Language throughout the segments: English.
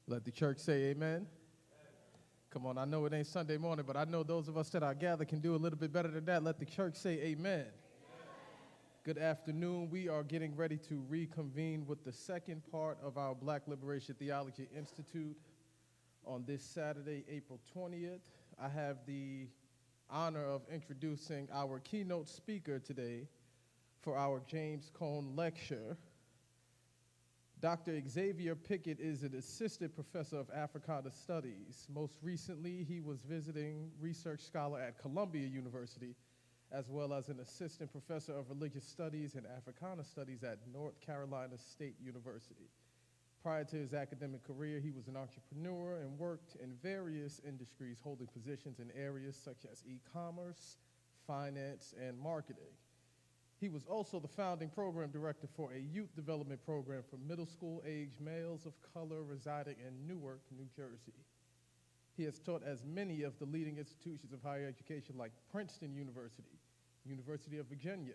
Let the church say amen. Come on, I know it ain't Sunday morning, but I know those of us that are gathered can do a little bit better than that. Let the church say amen. Good afternoon. We are getting ready to reconvene with the second part of our Black Liberation Theology Institute on this Saturday, April 20th. I have the honor of introducing our keynote speaker today for our James Cone lecture. Dr. Xavier Pickett is an assistant professor of Africana Studies. Most recently, he was visiting research scholar at Columbia University, as well as an assistant professor of religious studies and Africana Studies at North Carolina State University. Prior to his academic career, he was an entrepreneur and worked in various industries, holding positions in areas such as e-commerce, finance, and marketing. He was also the founding program director for a youth development program for middle school-age males of color residing in Newark, New Jersey. He has taught at many of the leading institutions of higher education like Princeton University, University of Virginia,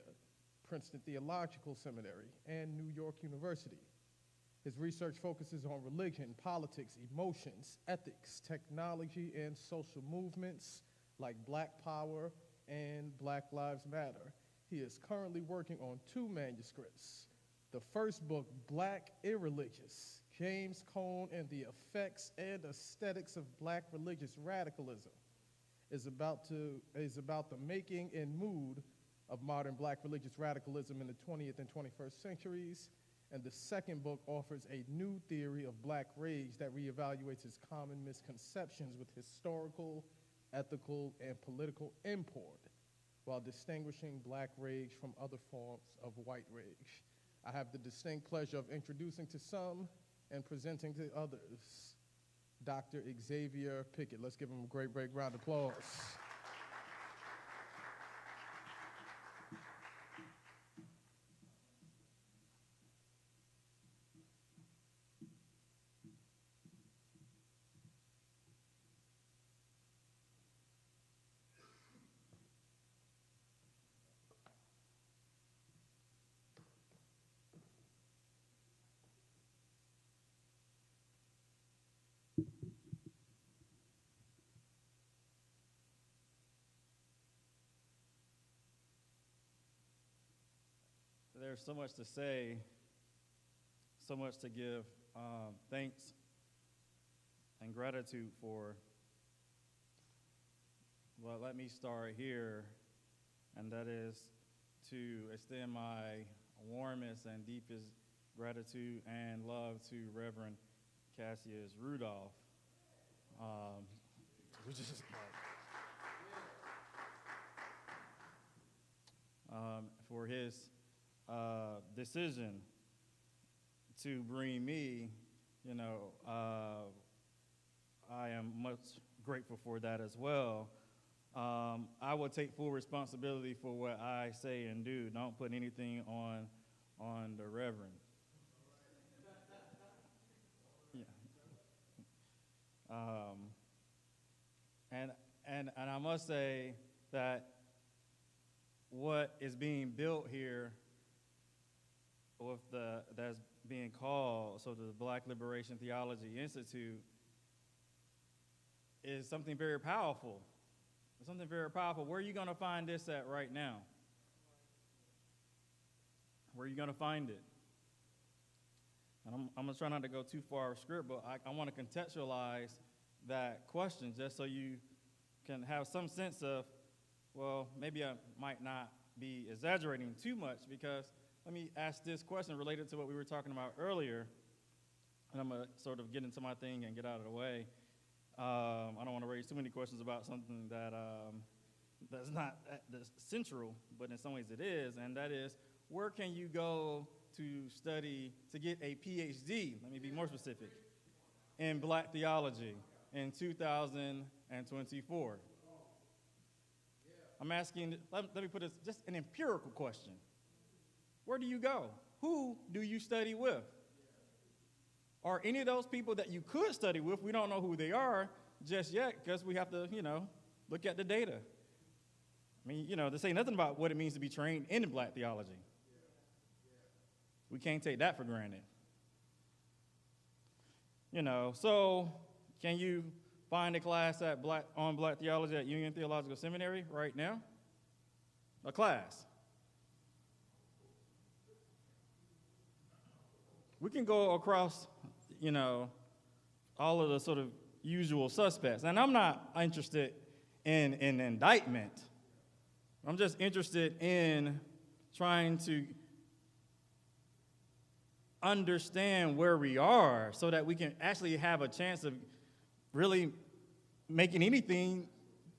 Princeton Theological Seminary, and New York University. His research focuses on religion, politics, emotions, ethics, technology, and social movements like Black Power and Black Lives Matter. He is currently working on 2 manuscripts. The first book, Black Irreligious, James Cone and the Effects and Aesthetics of Black Religious Radicalism, is about the making and mood of modern Black religious radicalism in the 20th and 21st centuries. And the second book offers a new theory of Black rage that reevaluates its common misconceptions with historical, ethical, and political import, while distinguishing Black rage from other forms of white rage. I have the distinct pleasure of introducing to some and presenting to others, Dr. Xavier Pickett. Let's give him a great round of applause. There's so much to say, so much to give thanks and gratitude for. Well, let me start here, and that is to extend my warmest and deepest gratitude and love to Reverend Cassius Rudolph, for his decision to bring me, I am much grateful for that as well. I will take full responsibility for what I say and do. Don't put anything on the Reverend. Yeah. And I must say that what is being built here with that's being called, so the Black Liberation Theology Institute, is something very powerful. It's something very powerful. Where are you going to find this at right now? Where are you going to find it? And I'm going to try not to go too far off script, but I want to contextualize that question just so you can have some sense of, well, maybe I might not be exaggerating too much, because let me ask this question related to what we were talking about earlier, and I'm going to sort of get into my thing and get out of the way. I don't want to raise too many questions about something that's not that's central, but in some ways it is, and that is, where can you go to study, to get a PhD, let me be more specific, in Black theology in 2024? I'm asking, let me put it, just an empirical question. Where do you go? Who do you study with? Are any of those people that you could study with, we don't know who they are just yet, because we have to, look at the data. I mean, this ain't nothing about what it means to be trained in Black theology. We can't take that for granted. So can you find a class on black theology at Union Theological Seminary right now? A class. We can go across, all of the sort of usual suspects. And I'm not interested in indictment. I'm just interested in trying to understand where we are so that we can actually have a chance of really making anything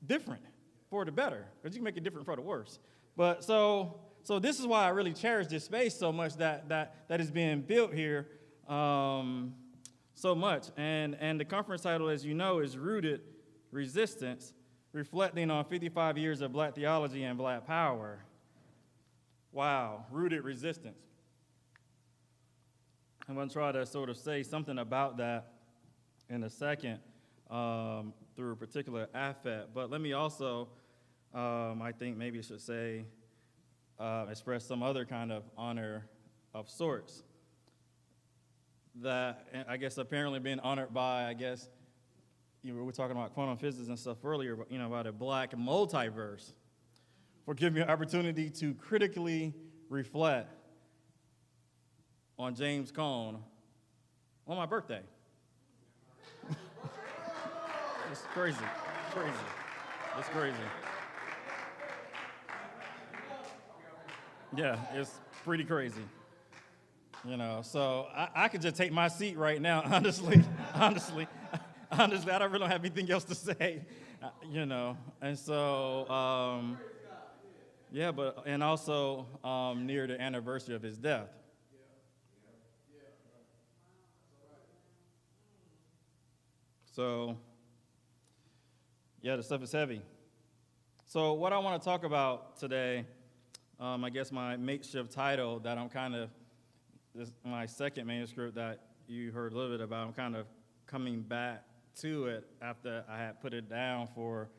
different for the better, because you can make it different for the worse. But so this is why I really cherish this space so much that is being built here so much. And the conference title, as you know, is Rooted Resistance, reflecting on 55 years of black theology and black power. Wow, rooted resistance. I'm going to try to sort of say something about that in a second through a particular affect. But let me also, I think maybe I should say, express some other kind of honor of sorts. That, I guess, apparently being honored by, we were talking about quantum physics and stuff earlier, but, about a black multiverse, for giving me an opportunity to critically reflect on James Cone on my birthday. It's crazy. It's crazy. Yeah, it's pretty crazy. So I could just take my seat right now, honestly, I don't really have anything else to say, And so, and also near the anniversary of his death. So, the stuff is heavy. So what I want to talk about today, I guess my makeshift title that I'm this is my second manuscript that you heard a little bit about. I'm kind of coming back to it after I had put it down for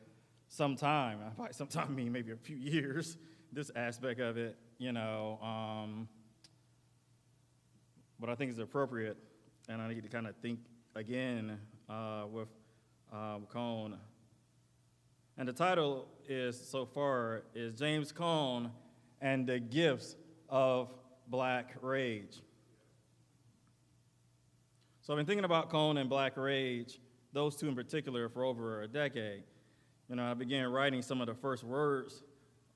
some time. By some time, I mean maybe a few years, this aspect of it, but I think it's appropriate, and I need to kind of think again with Cone. And the title is James Cone and the Gifts of Black Rage. So I've been thinking about Cone and Black Rage, those two in particular, for over a decade. I began writing some of the first words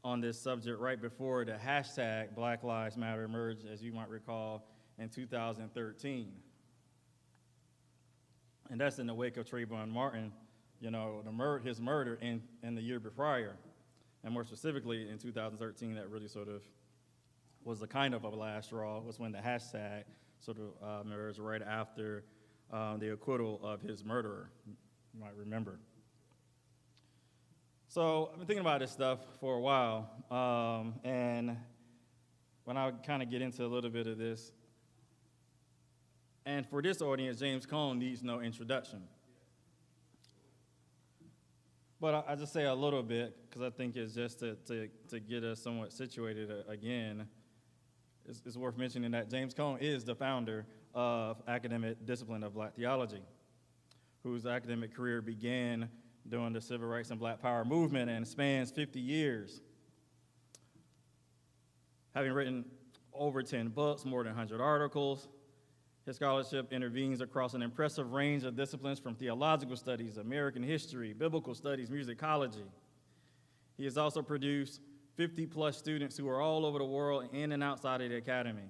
on this subject right before the hashtag Black Lives Matter emerged, as you might recall, in 2013. And that's in the wake of Trayvon Martin, his murder in the year prior. And more specifically, in 2013, that really sort of was a kind of a last straw, was when the hashtag sort of emerged right after the acquittal of his murderer, you might remember. So I've been thinking about this stuff for a while, and when I kind of get into a little bit of this, and for this audience, James Cone needs no introduction. But I just say a little bit, because I think it's just to get us somewhat situated again. It's worth mentioning that James Cone is the founder of academic discipline of black theology, whose academic career began during the civil rights and black power movement and spans 50 years. Having written over 10 books, more than 100 articles, his scholarship intervenes across an impressive range of disciplines from theological studies, American history, biblical studies, musicology. He has also produced 50-plus students who are all over the world, in and outside of the academy.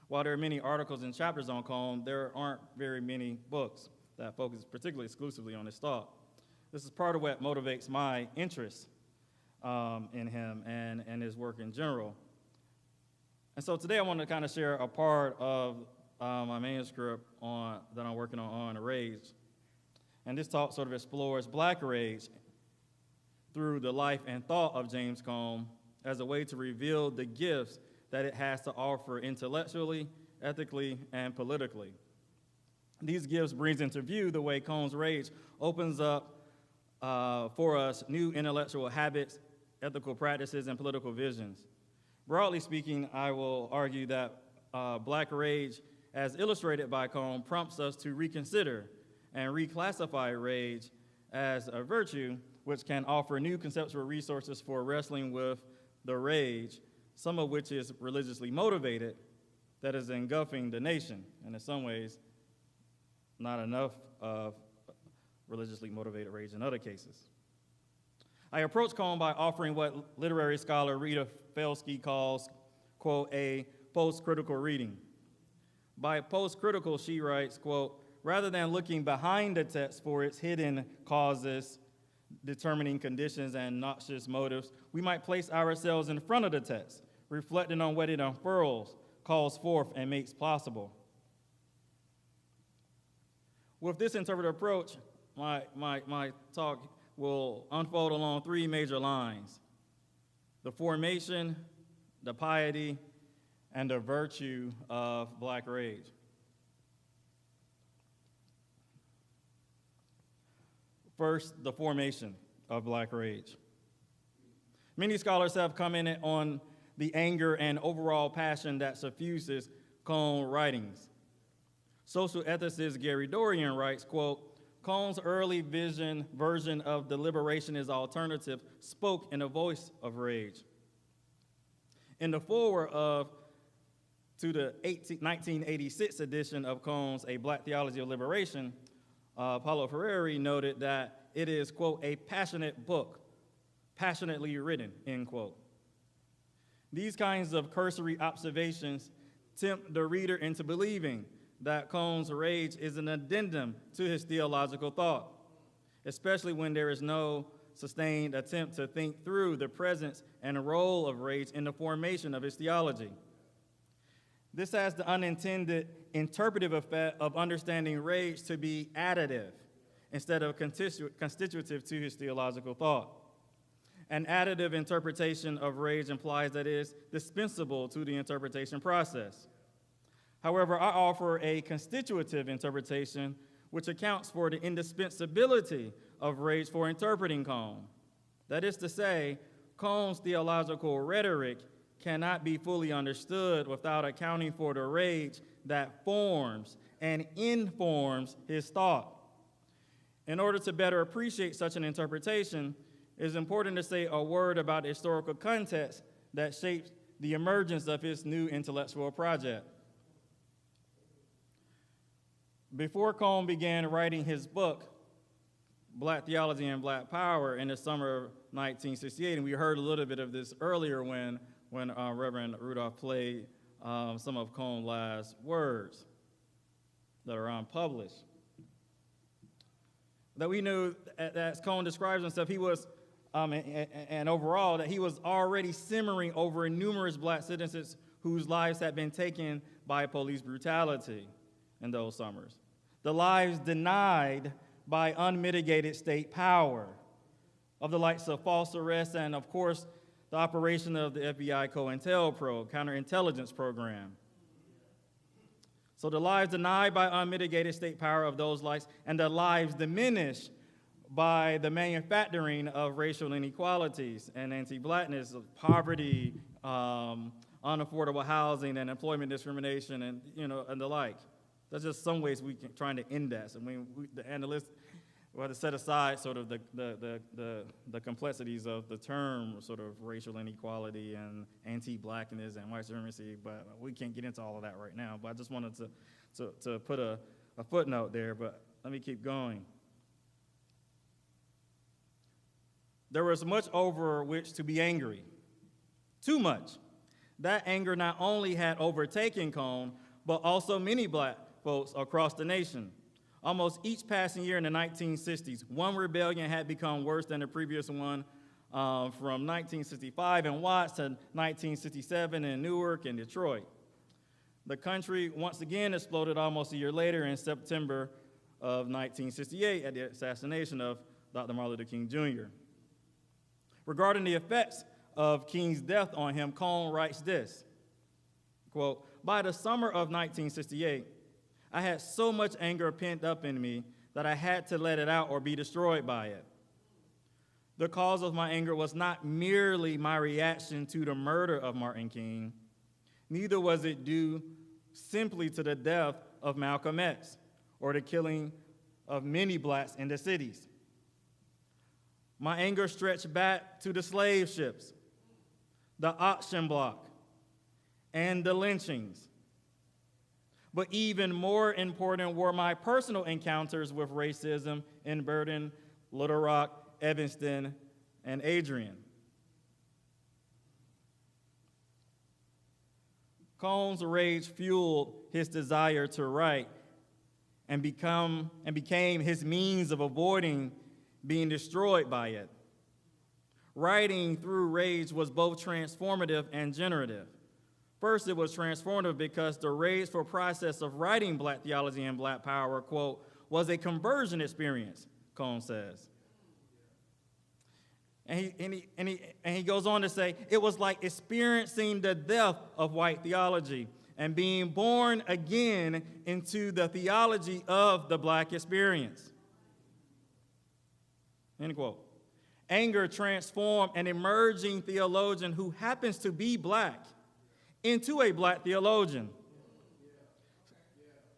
While there are many articles and chapters on Cone, there aren't very many books that focus particularly exclusively on his thought. This is part of what motivates my interest in him and his work in general. And so today I want to kind of share a part of my manuscript that I'm working on rage. And this talk sort of explores black rage through the life and thought of James Cone as a way to reveal the gifts that it has to offer intellectually, ethically, and politically. These gifts brings into view the way Cone's rage opens up for us new intellectual habits, ethical practices, and political visions. Broadly speaking, I will argue that black rage as illustrated by Cone, prompts us to reconsider and reclassify rage as a virtue, which can offer new conceptual resources for wrestling with the rage, some of which is religiously motivated, that is engulfing the nation, and in some ways, not enough of religiously motivated rage in other cases. I approach Cone by offering what literary scholar Rita Felsky calls, quote, a post-critical reading. By post-critical, she writes, quote, rather than looking behind the text for its hidden causes, determining conditions and noxious motives, we might place ourselves in front of the text, reflecting on what it unfurls, calls forth, and makes possible. With this interpretive approach, my talk will unfold along three major lines: the formation, the piety, and the virtue of Black rage. First, the formation of Black rage. Many scholars have commented on the anger and overall passion that suffuses Cone writings. Social ethicist Gary Dorian writes, quote, Cone's early version of the liberationist alternative spoke in a voice of rage. In the foreword to the 1986 edition of Cone's A Black Theology of Liberation, Paulo Freire noted that it is, quote, a passionate book, passionately written, end quote. These kinds of cursory observations tempt the reader into believing that Cone's rage is an addendum to his theological thought, especially when there is no sustained attempt to think through the presence and role of rage in the formation of his theology. This has the unintended interpretive effect of understanding rage to be additive instead of constitutive to his theological thought. An additive interpretation of rage implies that it is dispensable to the interpretation process. However, I offer a constitutive interpretation which accounts for the indispensability of rage for interpreting Cone. That is to say, Cone's theological rhetoric cannot be fully understood without accounting for the rage that forms and informs his thought. In order to better appreciate such an interpretation, it is important to say a word about the historical context that shaped the emergence of his new intellectual project. Before Cone began writing his book, Black Theology and Black Power, in the summer of 1968, and we heard a little bit of this earlier when Reverend Rudolph played some of Cone's last words that are unpublished. That we knew, as Cone describes himself, he was, and overall, that he was already simmering over numerous Black citizens whose lives had been taken by police brutality in those summers. The lives denied by unmitigated state power, of the likes of false arrests and, of course, the operation of the FBI COINTELPRO, counterintelligence program. So the lives denied by unmitigated state power of those likes, and the lives diminished by the manufacturing of racial inequalities and anti-Blackness, poverty, unaffordable housing, and employment discrimination, and and the like. That's just some ways we can trying to index. I mean, the analysts will have to set aside sort of the complexities of the term sort of racial inequality and anti-Blackness and white supremacy, but we can't get into all of that right now. But I just wanted to put a footnote there, but let me keep going. There was much over which to be angry, too much. That anger not only had overtaken Cone, but also many Black folks across the nation. Almost each passing year in the 1960s, one rebellion had become worse than the previous one, from 1965 in Watts to 1967 in Newark and Detroit. The country once again exploded almost a year later in September of 1968 at the assassination of Dr. Martin Luther King Jr. Regarding the effects of King's death on him, Cone writes this, quote, by the summer of 1968, I had so much anger pent up in me that I had to let it out or be destroyed by it. The cause of my anger was not merely my reaction to the murder of Martin King, neither was it due simply to the death of Malcolm X or the killing of many blacks in the cities. My anger stretched back to the slave ships, the auction block, and the lynchings. But even more important were my personal encounters with racism in Burton, Little Rock, Evanston, and Adrian. Cone's rage fueled his desire to write and became his means of avoiding being destroyed by it. Writing through rage was both transformative and generative. First, it was transformative because the rageful process of writing Black theology and Black power, quote, was a conversion experience, Cone says. And he goes on to say, it was like experiencing the death of white theology and being born again into the theology of the Black experience. End quote. Anger transformed an emerging theologian who happens to be Black into a Black theologian.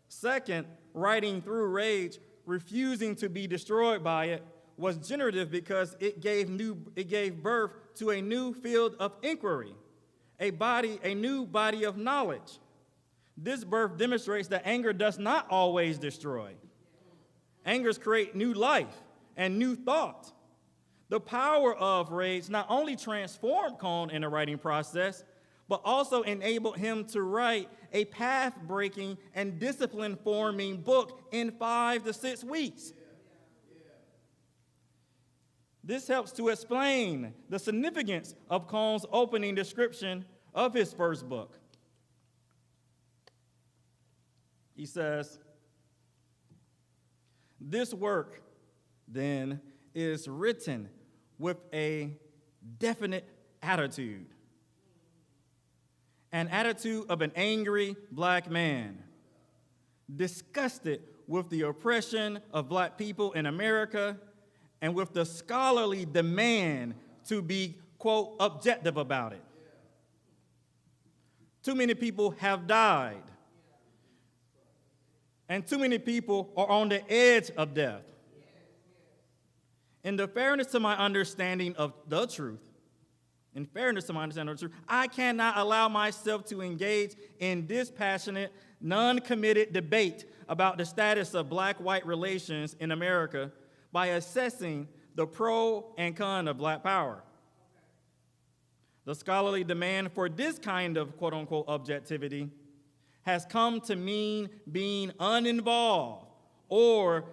Second, writing through rage, refusing to be destroyed by it, was generative because it gave birth to a new field of inquiry, a new body of knowledge. This birth demonstrates that anger does not always destroy. Angers create new life and new thought. The power of rage not only transformed Cone in the writing process, but also enabled him to write a path-breaking and discipline-forming book in 5 to 6 weeks. This helps to explain the significance of Cone's opening description of his first book. He says, "This work, then, is written with a definite attitude, an attitude of an angry Black man, disgusted with the oppression of Black people in America and with the scholarly demand to be, quote, objective about it. Too many people have died, and too many people are on the edge of death. In the fairness to my understanding of the truth, I cannot allow myself to engage in dispassionate, non-committed debate about the status of Black-white relations in America by assessing the pro and con of Black power. The scholarly demand for this kind of quote-unquote objectivity has come to mean being uninvolved or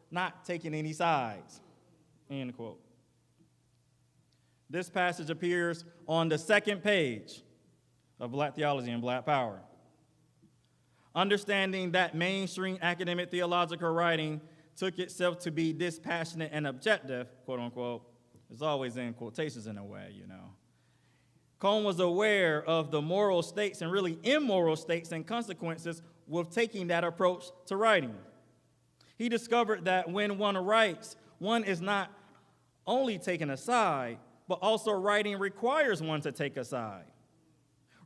not taking any sides," end quote. This passage appears on the second page of Black Theology and Black Power. Understanding that mainstream academic theological writing took itself to be dispassionate and objective, quote unquote, is always in quotations in a way, you know. Cone was aware of the moral stakes and really immoral stakes and consequences with taking that approach to writing. He discovered that when one writes, one is not only taken aside, but also writing requires one to take a side.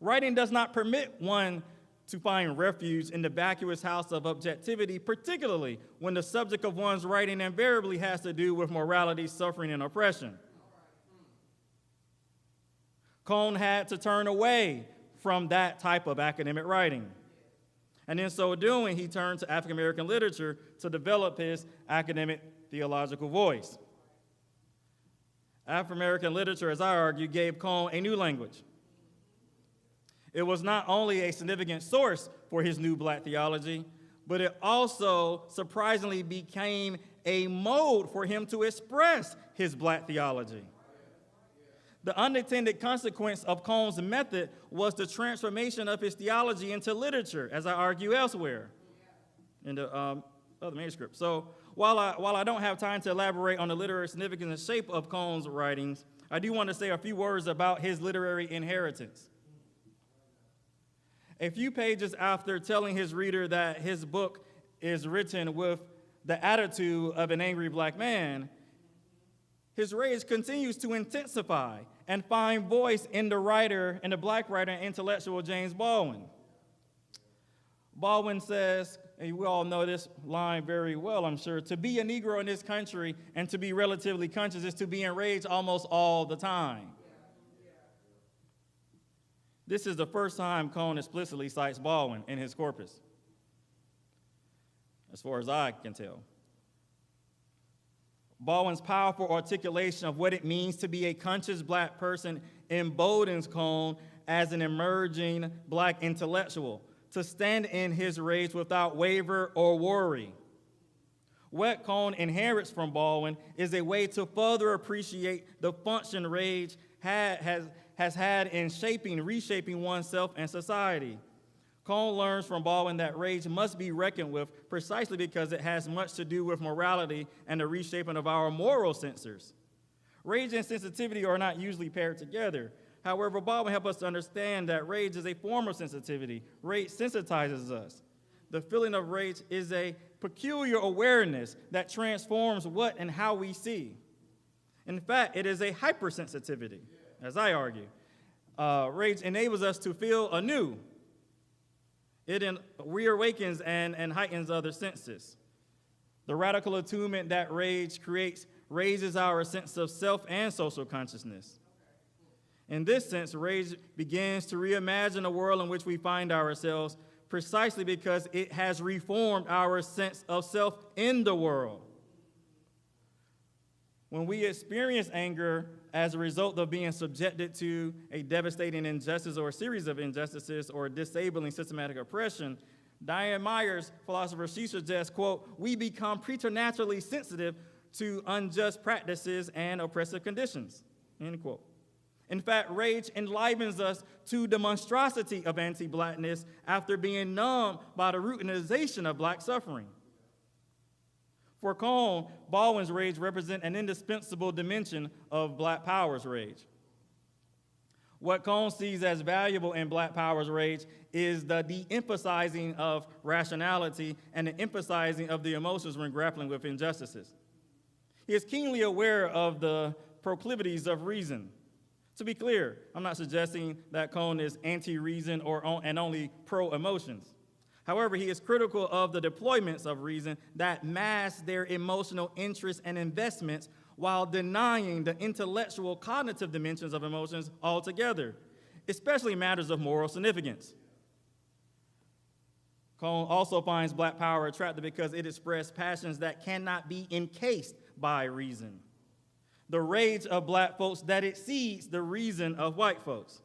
Writing does not permit one to find refuge in the vacuous house of objectivity, particularly when the subject of one's writing invariably has to do with morality, suffering, and oppression. Cone had to turn away from that type of academic writing. And in so doing, he turned to African American literature to develop his academic theological voice. African American literature, as I argue, gave Cone a new language. It was not only a significant source for his new Black theology, but it also surprisingly became a mode for him to express his Black theology. The unintended consequence of Cone's method was the transformation of his theology into literature, as I argue elsewhere in the other manuscript. So while I don't have time to elaborate on the literary significance and shape of Cone's writings, I do want to say a few words about his literary inheritance. A few pages after telling his reader that his book is written with the attitude of an angry Black man, his rage continues to intensify and find voice in the Black writer and intellectual James Baldwin. Baldwin says, and we all know this line very well, I'm sure, to be a Negro in this country and to be relatively conscious is to be enraged almost all the time. This is the first time Cone explicitly cites Baldwin in his corpus, as far as I can tell. Baldwin's powerful articulation of what it means to be a conscious black person emboldens Cone as an emerging black intellectual, to stand in his rage without waver or worry. What Cone inherits from Baldwin is a way to further appreciate the function rage has had in reshaping oneself and society. Cone learns from Baldwin that rage must be reckoned with precisely because it has much to do with morality and the reshaping of our moral sensors. Rage and sensitivity are not usually paired together. However, Baldwin helps us to understand that rage is a form of sensitivity. Rage sensitizes us. The feeling of rage is a peculiar awareness that transforms what and how we see. In fact, it is a hypersensitivity, as I argue. Rage enables us to feel anew. It reawakens and heightens other senses. The radical attunement that rage creates raises our sense of self and social consciousness. In this sense, rage begins to reimagine the world in which we find ourselves precisely because it has reformed our sense of self in the world. When we experience anger as a result of being subjected to a devastating injustice or a series of injustices or disabling systematic oppression, Diane Myers, philosopher, she suggests, quote, we become preternaturally sensitive to unjust practices and oppressive conditions, end quote. In fact, rage enlivens us to the monstrosity of anti-blackness after being numbed by the routinization of black suffering. For Cone, Baldwin's rage represents an indispensable dimension of Black Power's rage. What Cone sees as valuable in Black Power's rage is the de-emphasizing of rationality and the emphasizing of the emotions when grappling with injustices. He is keenly aware of the proclivities of reason. To be clear, I'm not suggesting that Cone is anti-reason and only pro-emotions. However, he is critical of the deployments of reason that mask their emotional interests and investments while denying the intellectual cognitive dimensions of emotions altogether, especially matters of moral significance. Cone also finds Black Power attractive because it expresses passions that cannot be encased by reason. The rage of black folks that exceeds the reason of white folks.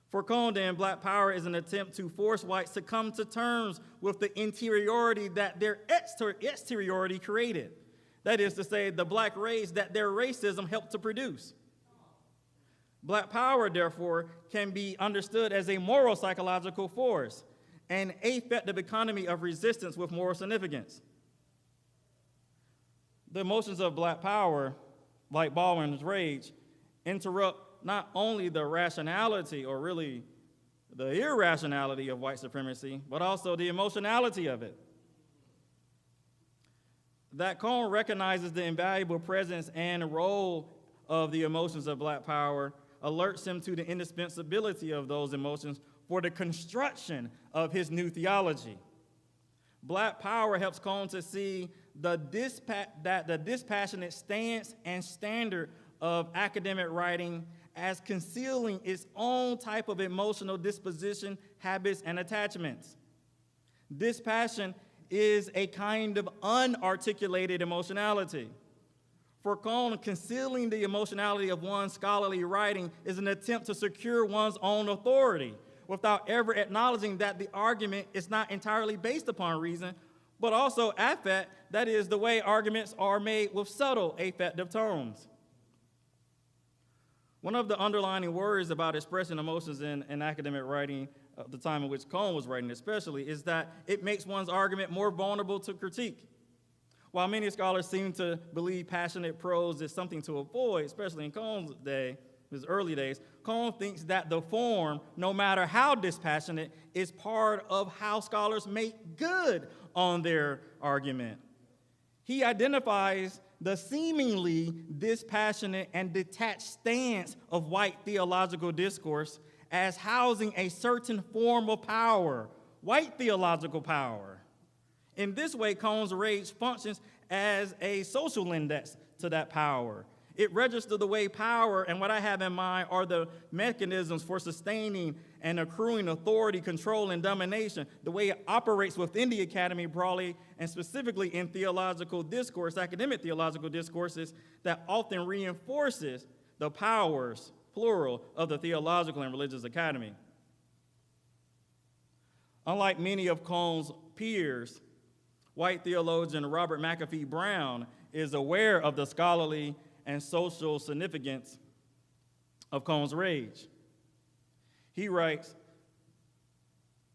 For Cone, then, Black Power is an attempt to force whites to come to terms with the interiority that their exteriority created. That is to say, the black rage that their racism helped to produce. Black Power, therefore, can be understood as a moral psychological force, an affective economy of resistance with moral significance. The emotions of Black Power, like Baldwin's rage, interrupt not only the rationality or really the irrationality of white supremacy, but also the emotionality of it. That Cone recognizes the invaluable presence and role of the emotions of Black Power alerts him to the indispensability of those emotions for the construction of his new theology. Black Power helps Cone to see that the dispassionate stance and standard of academic writing as concealing its own type of emotional disposition, habits, and attachments. Dispassion is a kind of unarticulated emotionality. For Cone, concealing the emotionality of one's scholarly writing is an attempt to secure one's own authority without ever acknowledging that the argument is not entirely based upon reason, but also affect, that is, the way arguments are made with subtle affective tones. One of the underlying worries about expressing emotions in academic writing, at the time in which Cone was writing especially, is that it makes one's argument more vulnerable to critique. While many scholars seem to believe passionate prose is something to avoid, especially in Cone's day, his early days, Cone thinks that the form, no matter how dispassionate, is part of how scholars make good on their argument. He identifies the seemingly dispassionate and detached stance of white theological discourse as housing a certain form of power, white theological power. In this way, Cone's rage functions as a social index to that power. It registers the way power, and what I have in mind are the mechanisms for sustaining and accruing authority, control, and domination, the way it operates within the academy broadly, and specifically in theological discourse, academic theological discourses, that often reinforces the powers, plural, of the theological and religious academy. Unlike many of Cone's peers, white theologian Robert McAfee Brown is aware of the scholarly and social significance of Cone's rage. He writes,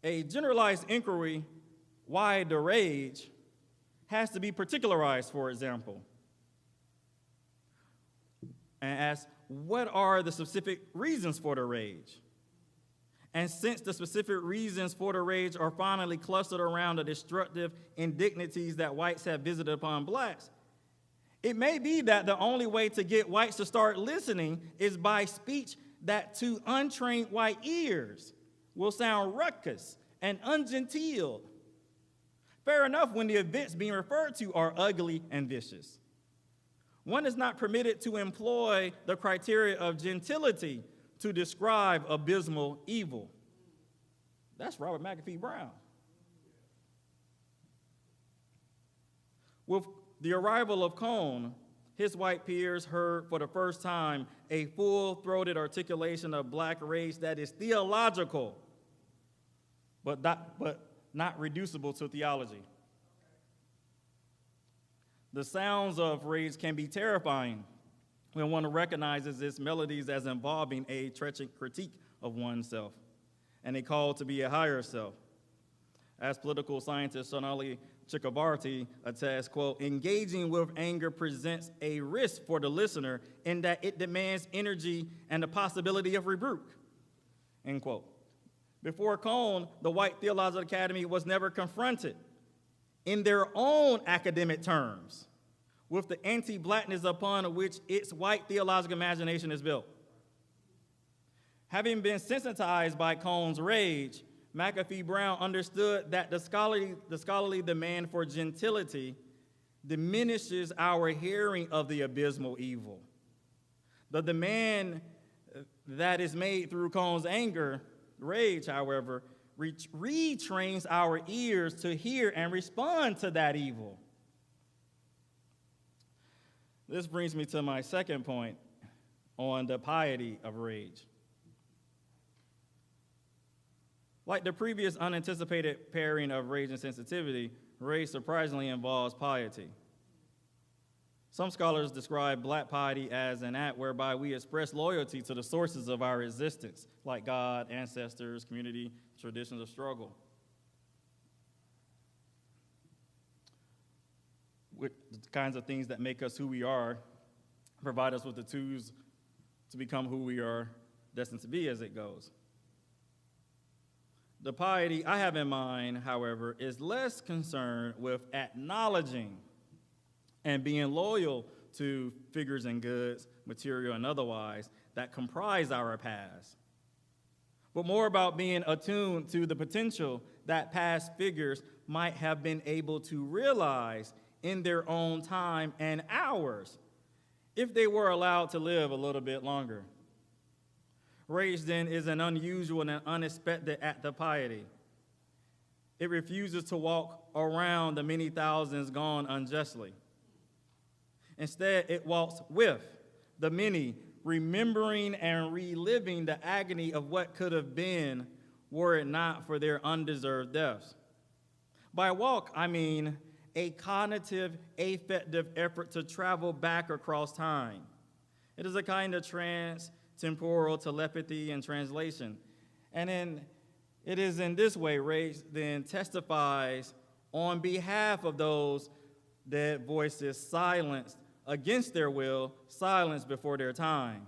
a generalized inquiry, why the rage, has to be particularized, for example, and asks, what are the specific reasons for the rage? And since the specific reasons for the rage are finally clustered around the destructive indignities that whites have visited upon blacks, it may be that the only way to get whites to start listening is by speech that to untrained white ears will sound ruckus and ungenteel. Fair enough when the events being referred to are ugly and vicious. One is not permitted to employ the criteria of gentility to describe abysmal evil. That's Robert McAfee Brown. With the arrival of Cone, his white peers heard for the first time a full-throated articulation of black rage that is theological, but not reducible to theology. The sounds of rage can be terrifying when one recognizes its melodies as involving a treacherous critique of oneself and a call to be a higher self. As political scientist Sonali Chakrabarty attests, quote, engaging with anger presents a risk for the listener in that it demands energy and the possibility of rebuke, end quote. Before Cone, the White Theological Academy was never confronted in their own academic terms with the anti-blackness upon which its white theological imagination is built. Having been sensitized by Cone's rage, McAfee Brown understood that the scholarly demand for gentility diminishes our hearing of the abysmal evil. The demand that is made through Cone's rage, however, retrains our ears to hear and respond to that evil. This brings me to my second point on the piety of rage. Like the previous unanticipated pairing of rage and sensitivity, rage surprisingly involves piety. Some scholars describe black piety as an act whereby we express loyalty to the sources of our existence, like God, ancestors, community, traditions of struggle. With the kinds of things that make us who we are, provide us with the tools to become who we are destined to be as it goes. The piety I have in mind, however, is less concerned with acknowledging and being loyal to figures and goods, material and otherwise, that comprise our past, but more about being attuned to the potential that past figures might have been able to realize in their own time and ours if they were allowed to live a little bit longer. Rage, then, is an unusual and unexpected act of piety. It refuses to walk around the many thousands gone unjustly. Instead, it walks with the many, remembering and reliving the agony of what could have been were it not for their undeserved deaths. By walk, I mean a cognitive, affective effort to travel back across time. It is a kind of trans-temporal telepathy and translation. And it is in this way rage then testifies on behalf of those dead voices silenced against their will, silenced before their time.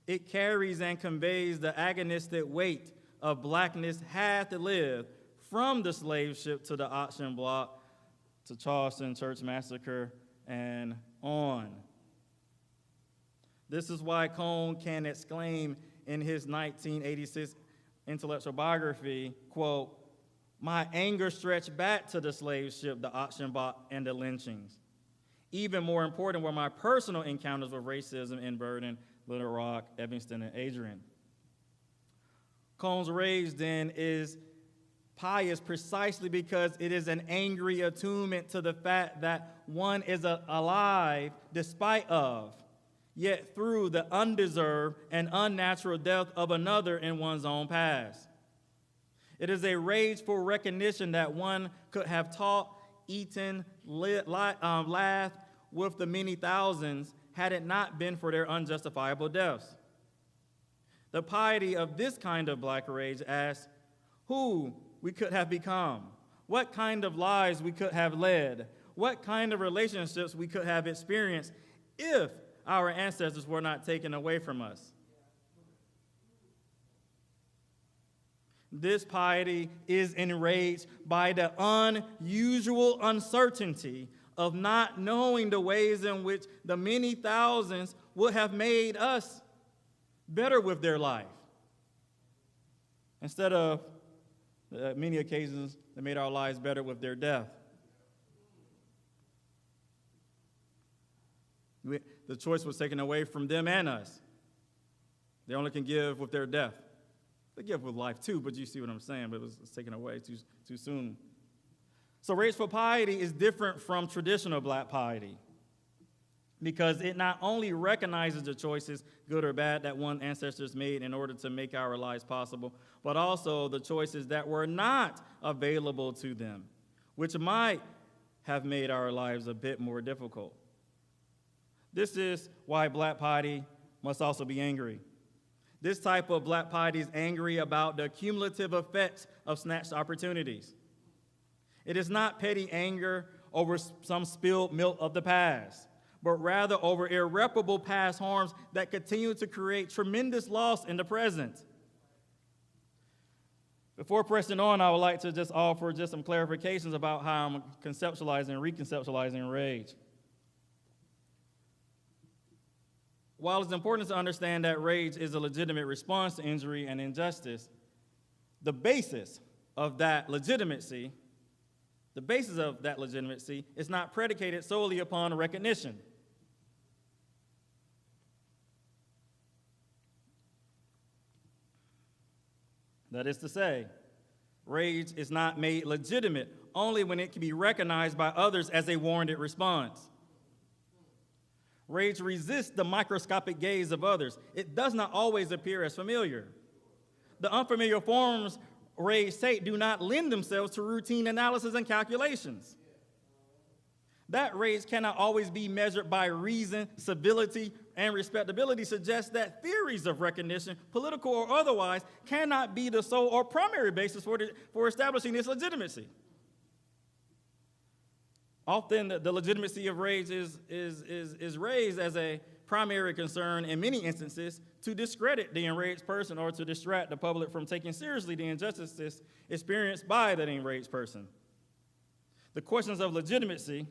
It carries and conveys the agonistic weight of blackness had to live from the slave ship to the auction block to Charleston Church Massacre and on. This is why Cone can exclaim in his 1986 intellectual biography, quote, My anger stretched back to the slave ship, the auction block, and the lynchings. Even more important were my personal encounters with racism in Burden, Little Rock, Evanston, and Adrian. Cone's rage, then, is pious precisely because it is an angry attunement to the fact that one is alive despite of, yet through the undeserved and unnatural death of another in one's own past. It is a rageful recognition that one could have taught, eaten, laughed with the many thousands had it not been for their unjustifiable deaths. The piety of this kind of black rage asks who we could have become, what kind of lives we could have led, what kind of relationships we could have experienced if our ancestors were not taken away from us. This piety is enraged by the unusual uncertainty of not knowing the ways in which the many thousands would have made us better with their life. Instead of many occasions, they made our lives better with their death. The choice was taken away from them and us. They only can give with their death. They give with life too, but you see what I'm saying, but it was taken away too soon. So rageful piety is different from traditional black piety because it not only recognizes the choices, good or bad, that one's ancestors made in order to make our lives possible, but also the choices that were not available to them, which might have made our lives a bit more difficult. This is why black piety must also be angry. This type of black piety is angry about the cumulative effects of snatched opportunities. It is not petty anger over some spilled milk of the past, but rather over irreparable past harms that continue to create tremendous loss in the present. Before pressing on, I would like to just offer just some clarifications about how I'm conceptualizing and reconceptualizing rage. While it's important to understand that rage is a legitimate response to injury and injustice, the basis of that legitimacy is not predicated solely upon recognition. That is to say, rage is not made legitimate only when it can be recognized by others as a warranted response. Rage resists the microscopic gaze of others. It does not always appear as familiar. The unfamiliar forms rage take do not lend themselves to routine analysis and calculations. That rage cannot always be measured by reason, civility, and respectability suggests that theories of recognition, political or otherwise, cannot be the sole or primary basis for establishing its legitimacy. Often the legitimacy of rage is raised as a primary concern in many instances to discredit the enraged person or to distract the public from taking seriously the injustices experienced by that enraged person. The questions of legitimacy,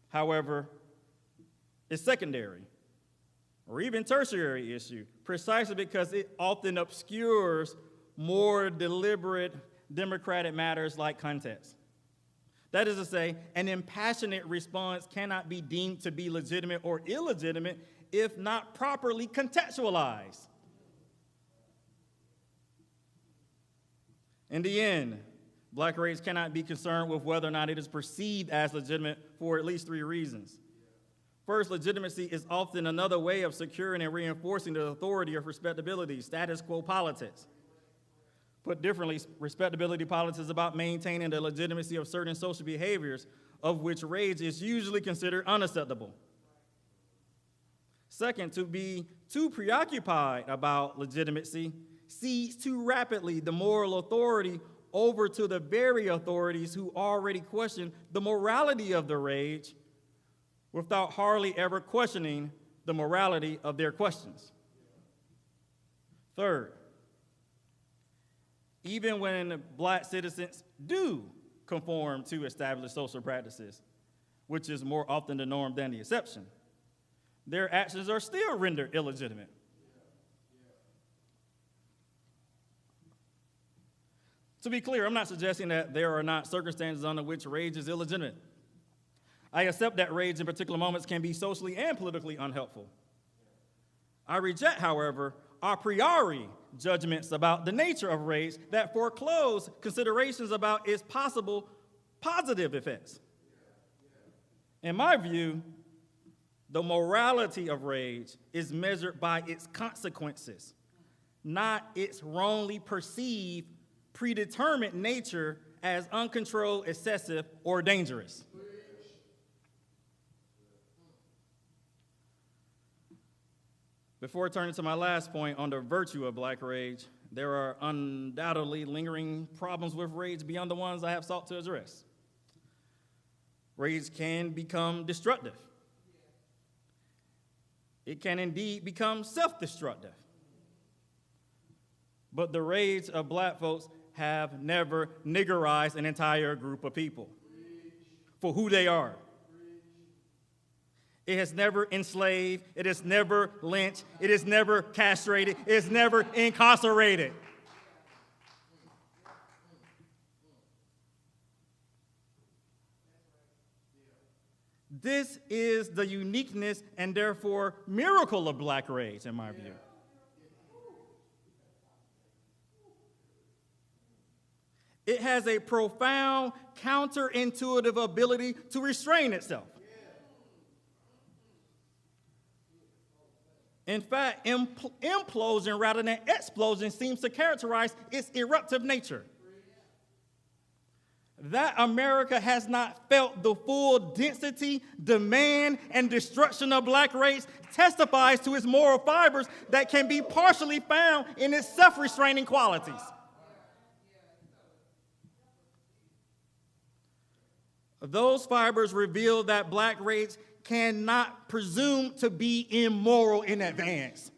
however, is secondary or even tertiary issue, precisely because it often obscures more deliberate democratic matters like context. That is to say, an impassionate response cannot be deemed to be legitimate or illegitimate if not properly contextualized. In the end, black rage cannot be concerned with whether or not it is perceived as legitimate for at least three reasons. First, legitimacy is often another way of securing and reinforcing the authority of respectability, status quo politics. Put differently, respectability politics is about maintaining the legitimacy of certain social behaviors of which rage is usually considered unacceptable. Second, to be too preoccupied about legitimacy cedes too rapidly the moral authority over to the very authorities who already question the morality of the rage without hardly ever questioning the morality of their questions. Third, even when black citizens do conform to established social practices, which is more often the norm than the exception, their actions are still rendered illegitimate. To be clear, I'm not suggesting that there are not circumstances under which rage is illegitimate. I accept that rage in particular moments can be socially and politically unhelpful. I reject, however, a priori judgments about the nature of rage that foreclose considerations about its possible positive effects. In my view, the morality of rage is measured by its consequences, not its wrongly perceived, predetermined nature as uncontrolled, excessive, or dangerous. Before turning to my last point on the virtue of black rage, there are undoubtedly lingering problems with rage beyond the ones I have sought to address. Rage can become destructive. It can indeed become self-destructive. But the rage of black folks have never niggerized an entire group of people for who they are. It has never enslaved, it has never lynched, it has never castrated, it has never incarcerated. This is the uniqueness and therefore miracle of black rage, in my view. It has a profound counterintuitive ability to restrain itself. In fact, implosion rather than explosion seems to characterize its eruptive nature. That America has not felt the full density, demand, and destruction of black race testifies to its moral fibers that can be partially found in its self-restraining qualities. Those fibers reveal that black race cannot presume to be immoral in advance.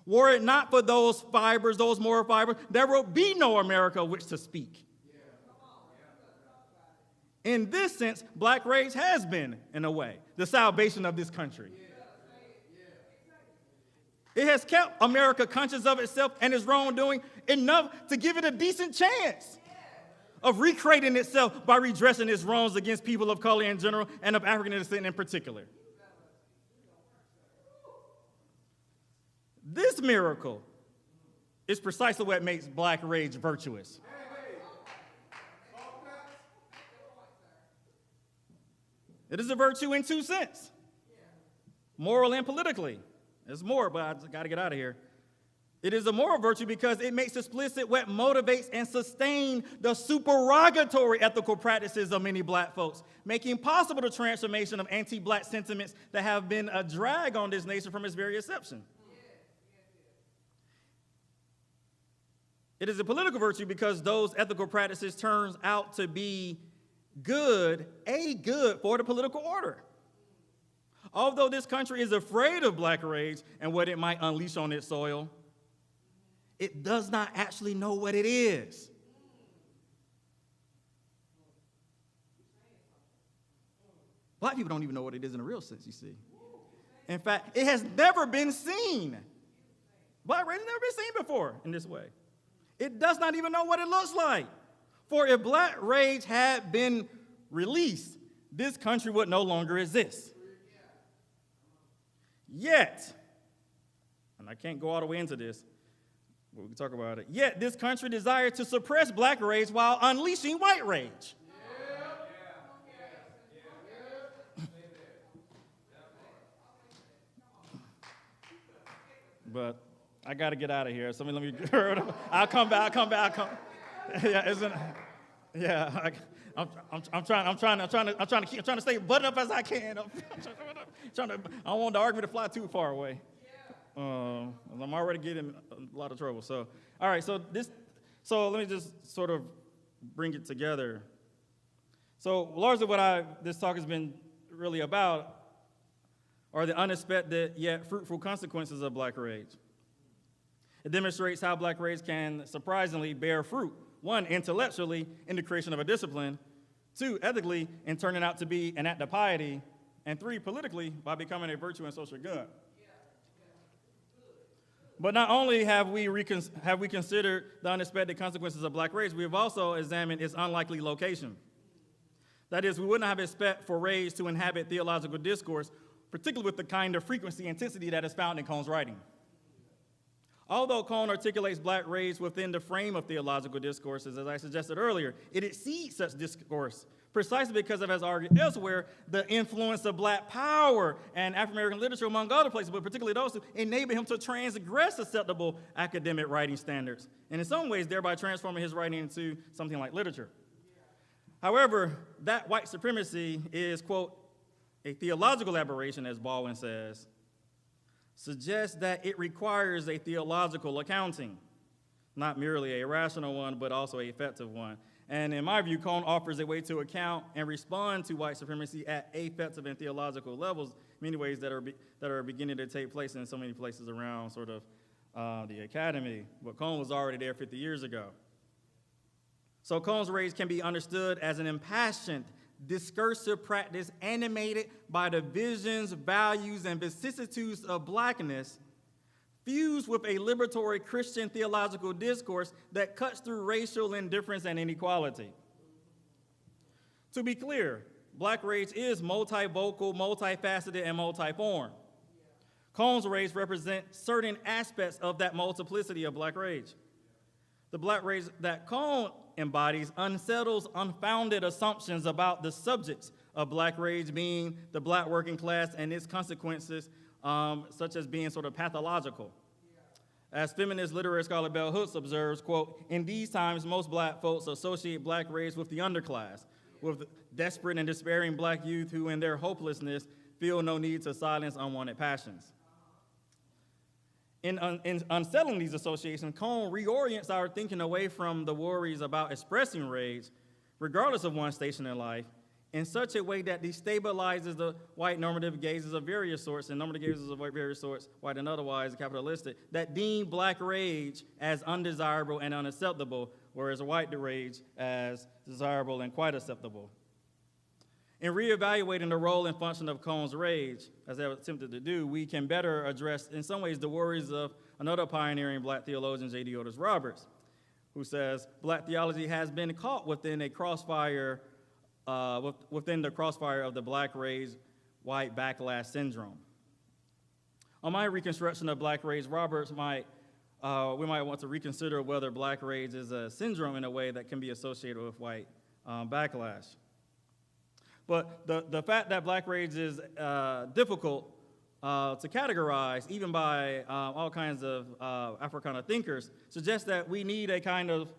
Were it not for those fibers, those moral fibers, there will be no America which to speak. In this sense, black race has been, in a way, the salvation of this country. It has kept America conscious of itself and its wrongdoing enough to give it a decent chance of recreating itself by redressing its wrongs against people of color in general and of African descent in particular. This miracle is precisely what makes black rage virtuous. It is a virtue in two senses, moral and politically. There's more, but I just got to get out of here. It is a moral virtue because it makes explicit what motivates and sustains the supererogatory ethical practices of many black folks, making possible the transformation of anti-black sentiments that have been a drag on this nation from its very inception. It is a political virtue because those ethical practices turns out to be good for the political order. Although this country is afraid of black rage and what it might unleash on its soil, it does not actually know what it is. Black people don't even know what it is in a real sense, you see. In fact, it has never been seen. Black rage has never been seen before in this way. It does not even know what it looks like. For if black rage had been released, this country would no longer exist. Yet, and I can't go all the way into this, but we can talk about it. Yet this country desired to suppress black rage while unleashing white rage. But I got to get out of here. So let me. I'll come back. Yeah, isn't? Yeah, I'm trying to stay buttoned up as I can. I don't want the argument to fly too far away. I'm already getting a lot of trouble. So, all right. So let me just sort of bring it together. So largely what this talk has been really about are the unexpected yet fruitful consequences of black rage. It demonstrates how black rage can surprisingly bear fruit. One, intellectually, in the creation of a discipline. Two, ethically, in turning out to be an act of piety. And three, politically, by becoming a virtue and social good. But not only have we considered the unexpected consequences of black rage, we have also examined its unlikely location. That is, we would not have expect for rage to inhabit theological discourse, particularly with the kind of frequency and intensity that is found in Cone's writing. Although Cone articulates black rage within the frame of theological discourses, as I suggested earlier, it exceeds such discourse, precisely because of, as argued elsewhere, the influence of black power and African-American literature, among other places, but particularly those who enable him to transgress acceptable academic writing standards, and in some ways thereby transforming his writing into something like literature. However, that white supremacy is, quote, a theological aberration, as Baldwin says, suggests that it requires a theological accounting, not merely a rational one, but also an effective one. And in my view, Cone offers a way to account and respond to white supremacy at affective and theological levels, many ways that are beginning to take place in so many places around sort of the academy. But Cone was already there 50 years ago. So Cone's rage can be understood as an impassioned, discursive practice animated by the visions, values, and vicissitudes of blackness, fused with a liberatory Christian theological discourse that cuts through racial indifference and inequality. To be clear, black rage is multivocal, multifaceted, and multiform. Cone's rage represents certain aspects of that multiplicity of black rage. The black rage that Cone embodies unsettles unfounded assumptions about the subjects of black rage being the black working class and its consequences, such as being sort of pathological. As feminist literary scholar Bell Hooks observes, quote, in these times, most black folks associate black rage with the underclass, with desperate and despairing black youth who, in their hopelessness, feel no need to silence unwanted passions. In unsettling these associations, Cone reorients our thinking away from the worries about expressing rage, regardless of one's station in life, in such a way that destabilizes the white normative gazes of various sorts, and normative gazes of various sorts, white and otherwise, capitalistic, that deem black rage as undesirable and unacceptable, whereas white rage as desirable and quite acceptable. In reevaluating the role and function of Cone's rage, as I attempted to do, we can better address, in some ways, the worries of another pioneering black theologian, J.D. Otis Roberts, who says, black theology has been caught within a crossfire, within the crossfire of the black rage, white backlash syndrome. On my reconstruction of black rage, Roberts we might want to reconsider whether black rage is a syndrome in a way that can be associated with white backlash. But the fact that black rage is difficult to categorize, even by all kinds of Africana thinkers, suggests that we need a kind of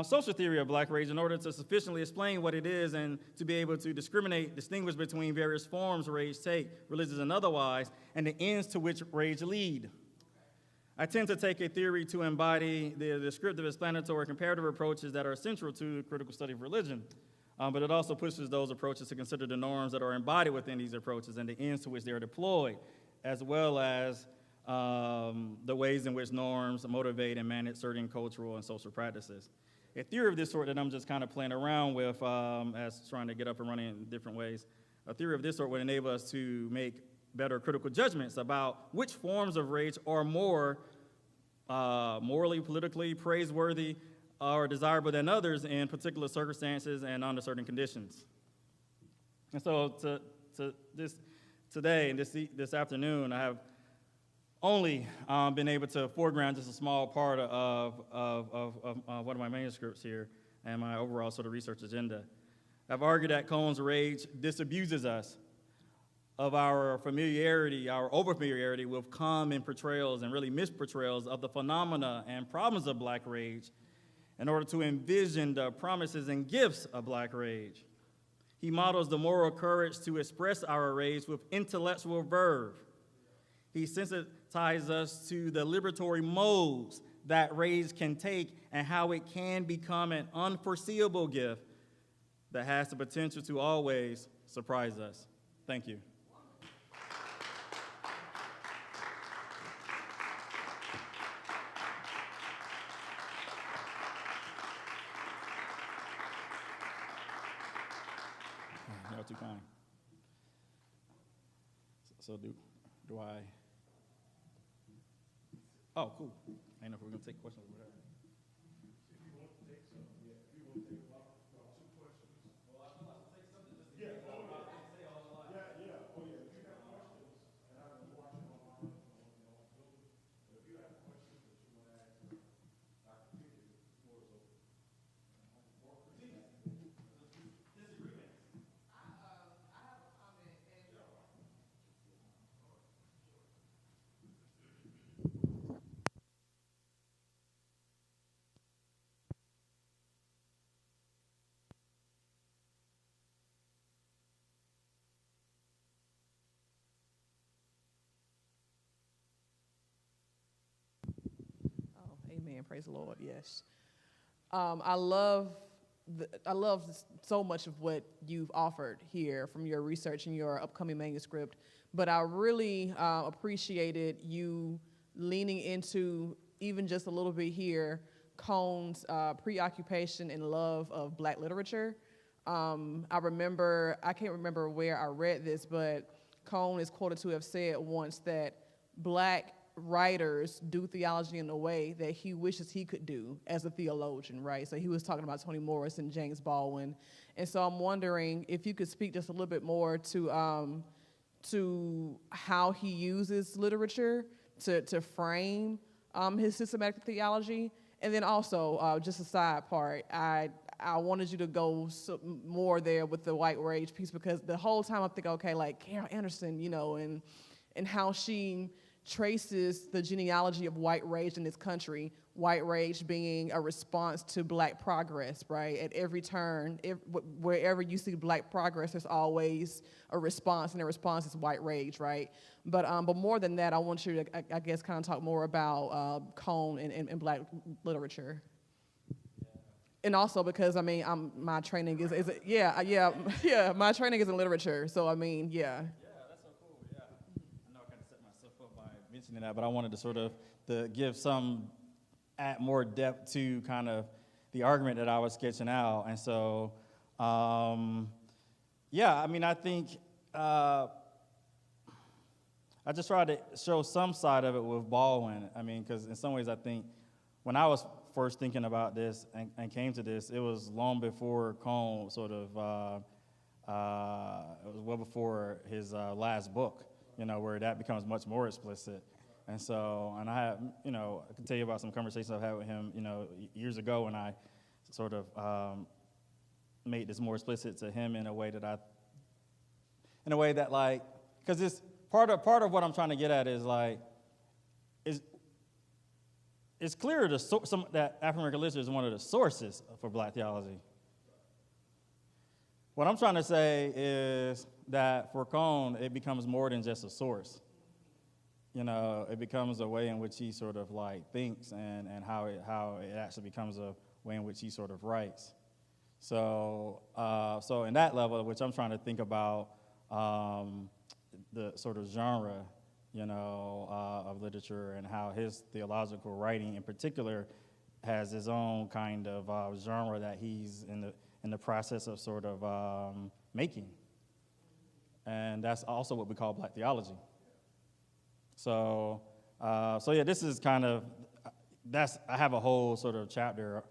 social theory of black rage in order to sufficiently explain what it is and to be able to distinguish between various forms rage take, religious and otherwise, and the ends to which rage lead. I tend to take a theory to embody the descriptive, explanatory, comparative approaches that are central to critical study of religion. But it also pushes those approaches to consider the norms that are embodied within these approaches and the ends to which they are deployed, as well as the ways in which norms motivate and manage certain cultural and social practices. A theory of this sort that I'm just kind of playing around with as trying to get up and running in different ways, a theory of this sort would enable us to make better critical judgments about which forms of rage are more morally, politically praiseworthy or desirable than others in particular circumstances and under certain conditions. And so today and this afternoon, I have only been able to foreground just a small part of one of my manuscripts here and my overall sort of research agenda. I've argued that Cone's rage disabuses us of our familiarity, our overfamiliarity with common portrayals and really misportrayals of the phenomena and problems of black rage in order to envision the promises and gifts of black rage. He models the moral courage to express our rage with intellectual verve. He sensitizes us to the liberatory modes that rage can take and how it can become an unforeseeable gift that has the potential to always surprise us. Thank you. You're too kind. So do I? Oh, cool. I know if we're going to take questions or whatever. Oh, amen. Praise the Lord. Yes. I love so much of what you've offered here from your research and your upcoming manuscript, but I really appreciated you leaning into even just a little bit here Cone's preoccupation and love of Black literature. I can't remember where I read this, but Cone is quoted to have said once that Black writers do theology in a way that he wishes he could do as a theologian, right? So he was talking about Toni Morris and James Baldwin. And so I'm wondering if you could speak just a little bit more to how he uses literature to frame his systematic theology. And then also, just a side part, I wanted you to go more there with the white rage piece, because the whole time I'm thinking, okay, like Carol Anderson, you know, and how she traces the genealogy of white rage in this country, white rage being a response to Black progress, right? At every turn, wherever you see Black progress, there's always a response, and the response is white rage, right? But more than that, I want you to, I guess, kind of talk more about Cone and Black literature. And also because, I mean, my training is my training is in literature, so I mean, yeah. Mentioning that, but I wanted to sort of give add more depth to kind of the argument that I was sketching out. And so, I mean, I think I just tried to show some side of it with Baldwin. I mean, because in some ways I think when I was first thinking about this and came to this, it was long before Cone it was well before his last book, you know, where that becomes much more explicit. And so, and I can tell you about some conversations I've had with him, you know, years ago when I sort of made this more explicit to him in a way that like, because it's part of what I'm trying to get at is like, it's clear that African American literature is one of the sources for Black theology. What I'm trying to say is that for Cone, it becomes more than just a source. You know, it becomes a way in which he sort of like thinks and how it actually becomes a way in which he sort of writes. So in that level, which I'm trying to think about the sort of genre, you know, of literature and how his theological writing in particular has his own kind of genre that he's in the process of sort of making. And that's also what we call Black theology. So yeah, this is kind of, I have a whole sort of chapter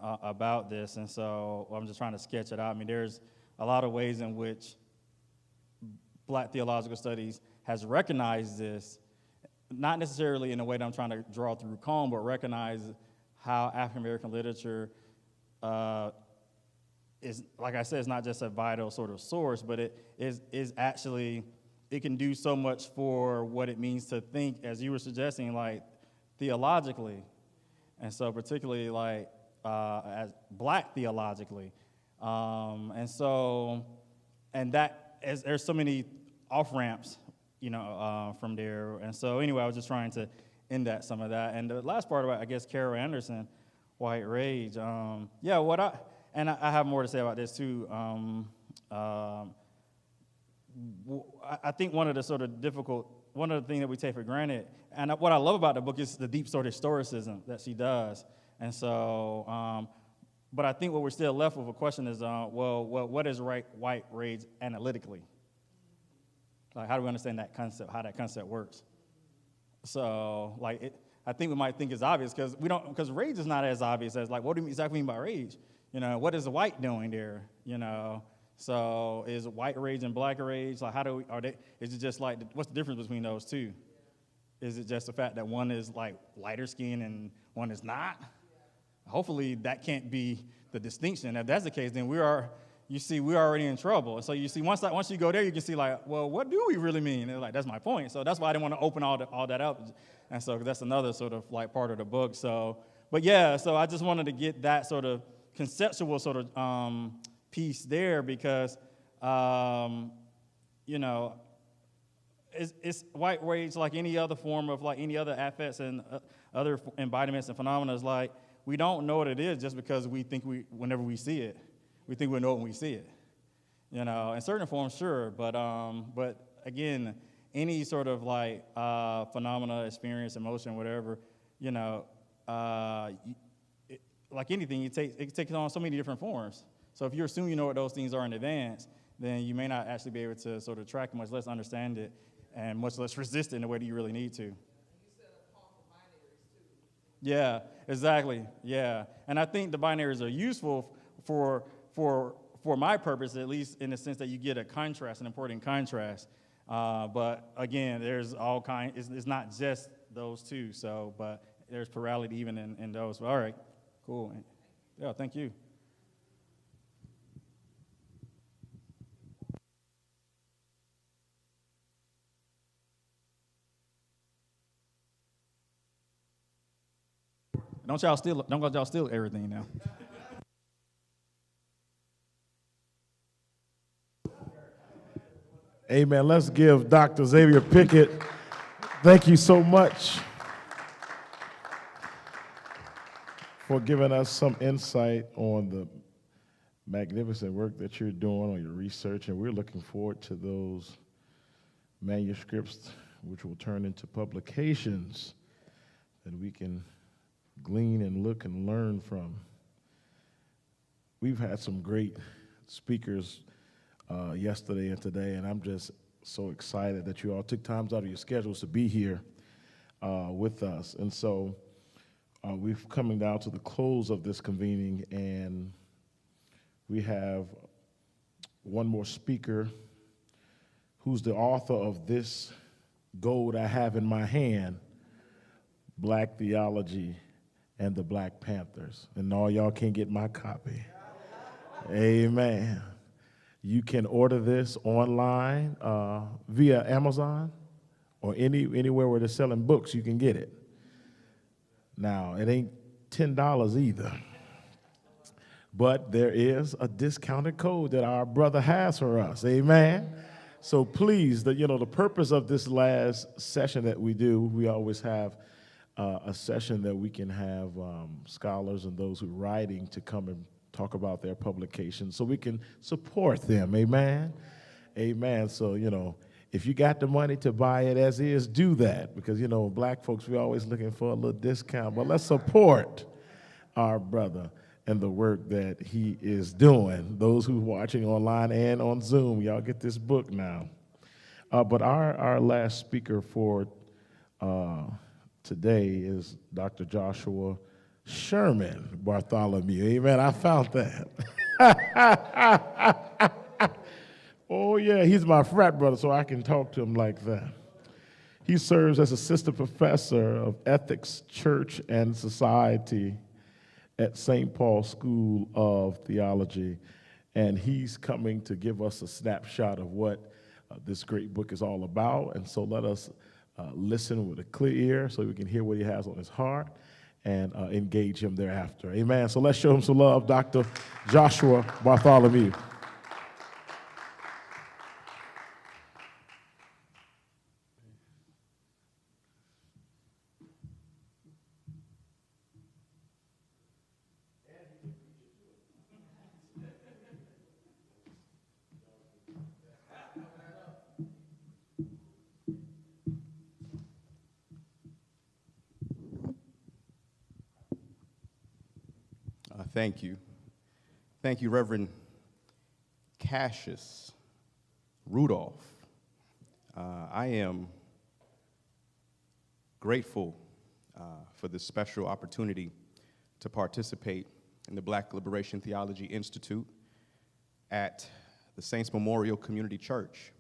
about this, and so I'm just trying to sketch it out. I mean, there's a lot of ways in which Black theological studies has recognized this, not necessarily in a way that I'm trying to draw through Cone, but recognize how African American literature is, like I said, it's not just a vital sort of source, but it is actually, it can do so much for what it means to think, as you were suggesting, like theologically, and so particularly like as Black theologically, and that as there's so many off ramps, you know, from there, and so anyway, I was just trying to end that some of that, and the last part about, I guess, Carol Anderson, White Rage, I have more to say about this too. I think one of the things that we take for granted, and what I love about the book is the deep sort of historicism that she does. And so, but I think what we're still left with a question is, what is white rage analytically? Like, how do we understand that concept, how that concept works? So, like, I think we might think is obvious because rage is not as obvious as, like, what do you exactly mean by rage? What is the white doing there? So is white rage and black rage, like, is it just like, what's the difference between those two? Is it just the fact that one is like lighter skin and one is not? Hopefully that can't be the distinction. If that's the case, then we're already in trouble. And so you see, once you go there, you can see, like, well, what do we really mean? And like, that's my point. So that's why I didn't want to open all that up. And so that's another sort of like part of the book. So I just wanted to get that sort of conceptual sort of piece there because, it's white rage like any other form of, like, any other affects and other embodiments and phenomena is like, we don't know what it is just because we think whenever we see it. We think we know it when we see it. In certain forms, sure, but again, any sort of like phenomena, experience, emotion, whatever, like anything, it takes on so many different forms. So if you assume you know what those things are in advance, then you may not actually be able to sort of track it, much less understand it, and much less resist it in the way that you really need to. And you said binaries too. Yeah, exactly. Yeah, and I think the binaries are useful for my purpose, at least in the sense that you get a contrast, an important contrast. But again, there's all kinds. It's not just those two. So, but there's plurality even in those. All right, cool. Yeah, thank you. Don't y'all steal everything now. Amen. Let's give Dr. Xavier Pickett. Thank you so much for giving us some insight on the magnificent work that you're doing on your research, and we're looking forward to those manuscripts which will turn into publications that we can glean and look and learn from. We've had some great speakers yesterday and today, and I'm just so excited that you all took times out of your schedules to be here with us. And so we're coming down to the close of this convening, and we have one more speaker who's the author of this gold I have in my hand, Black Theology and the Black Panthers. And all y'all can get my copy. Amen. You can order this online via Amazon or anywhere where they're selling books, you can get it. Now, it ain't $10 either, but there is a discounted code that our brother has for us. Amen. So please, the purpose of this last session that we do, we always have a session that we can have scholars and those who are writing to come and talk about their publications so we can support them. Amen. Amen. So, if you got the money to buy it as is, do that, because, black folks, we're always looking for a little discount, but let's support our brother and the work that he is doing. Those who are watching online and on Zoom, y'all get this book now. But our last speaker for today is Dr. Joshua Sherman Bartholomew. Amen. I found that. Oh, yeah, he's my frat brother, so I can talk to him like that. He serves as assistant professor of ethics, church, and society at St. Paul School of Theology, and he's coming to give us a snapshot of what this great book is all about. And so let us listen with a clear ear so we can hear what he has on his heart and engage him thereafter. Amen. So let's show him some love, Dr. Joshua Bartholomew. Thank you. Thank you, Reverend Cassius Rudolph. I am grateful for this special opportunity to participate in the Black Liberation Theology Institute at the Saints Memorial Community Church.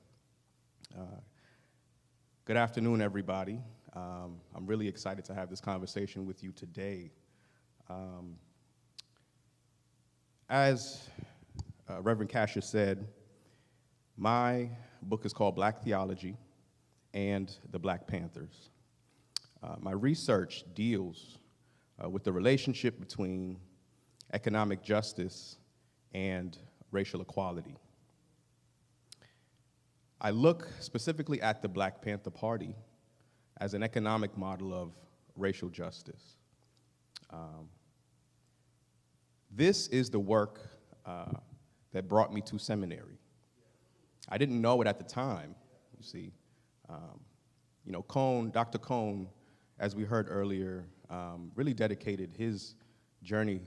Good afternoon, everybody. I'm really excited to have this conversation with you today. As Reverend Cassius said, my book is called Black Theology and the Black Panthers. My research deals with the relationship between economic justice and racial equality. I look specifically at the Black Panther Party as an economic model of racial justice. This is the work that brought me to seminary. I didn't know it at the time, you see. Dr. Cone, as we heard earlier, really dedicated his journey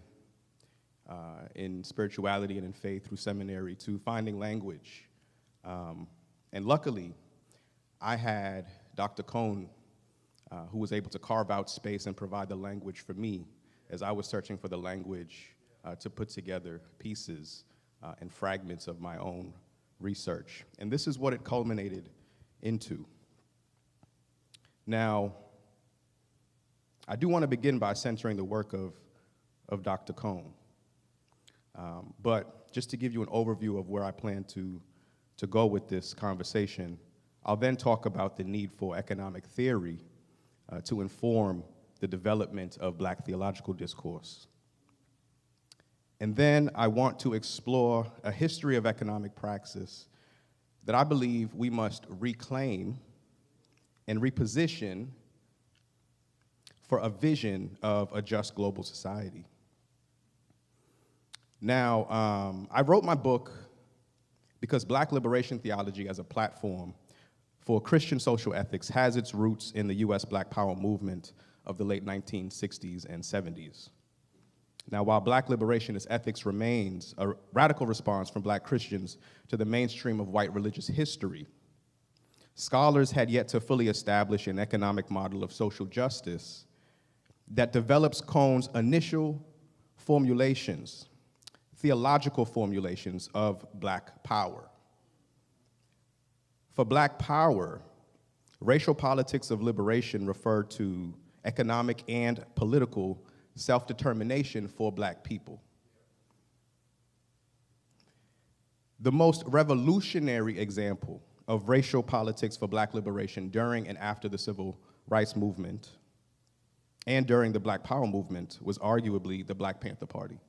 in spirituality and in faith through seminary to finding language. And luckily, I had Dr. Cone, who was able to carve out space and provide the language for me as I was searching for the language to put together pieces and fragments of my own research. And this is what it culminated into. Now, I do want to begin by centering the work of Dr. Cone. But just to give you an overview of where I plan to go with this conversation, I'll then talk about the need for economic theory to inform the development of Black theological discourse. And then I want to explore a history of economic praxis that I believe we must reclaim and reposition for a vision of a just global society. Now, I wrote my book because Black liberation theology as a platform for Christian social ethics has its roots in the US Black Power movement of the late 1960s and 70s. Now, while Black liberationist ethics remains a radical response from Black Christians to the mainstream of white religious history, scholars had yet to fully establish an economic model of social justice that develops Cone's initial formulations, theological formulations of Black power. For Black power, racial politics of liberation referred to economic and political self-determination for Black people. The most revolutionary example of racial politics for Black liberation during and after the Civil Rights Movement and during the Black Power movement was arguably the Black Panther Party.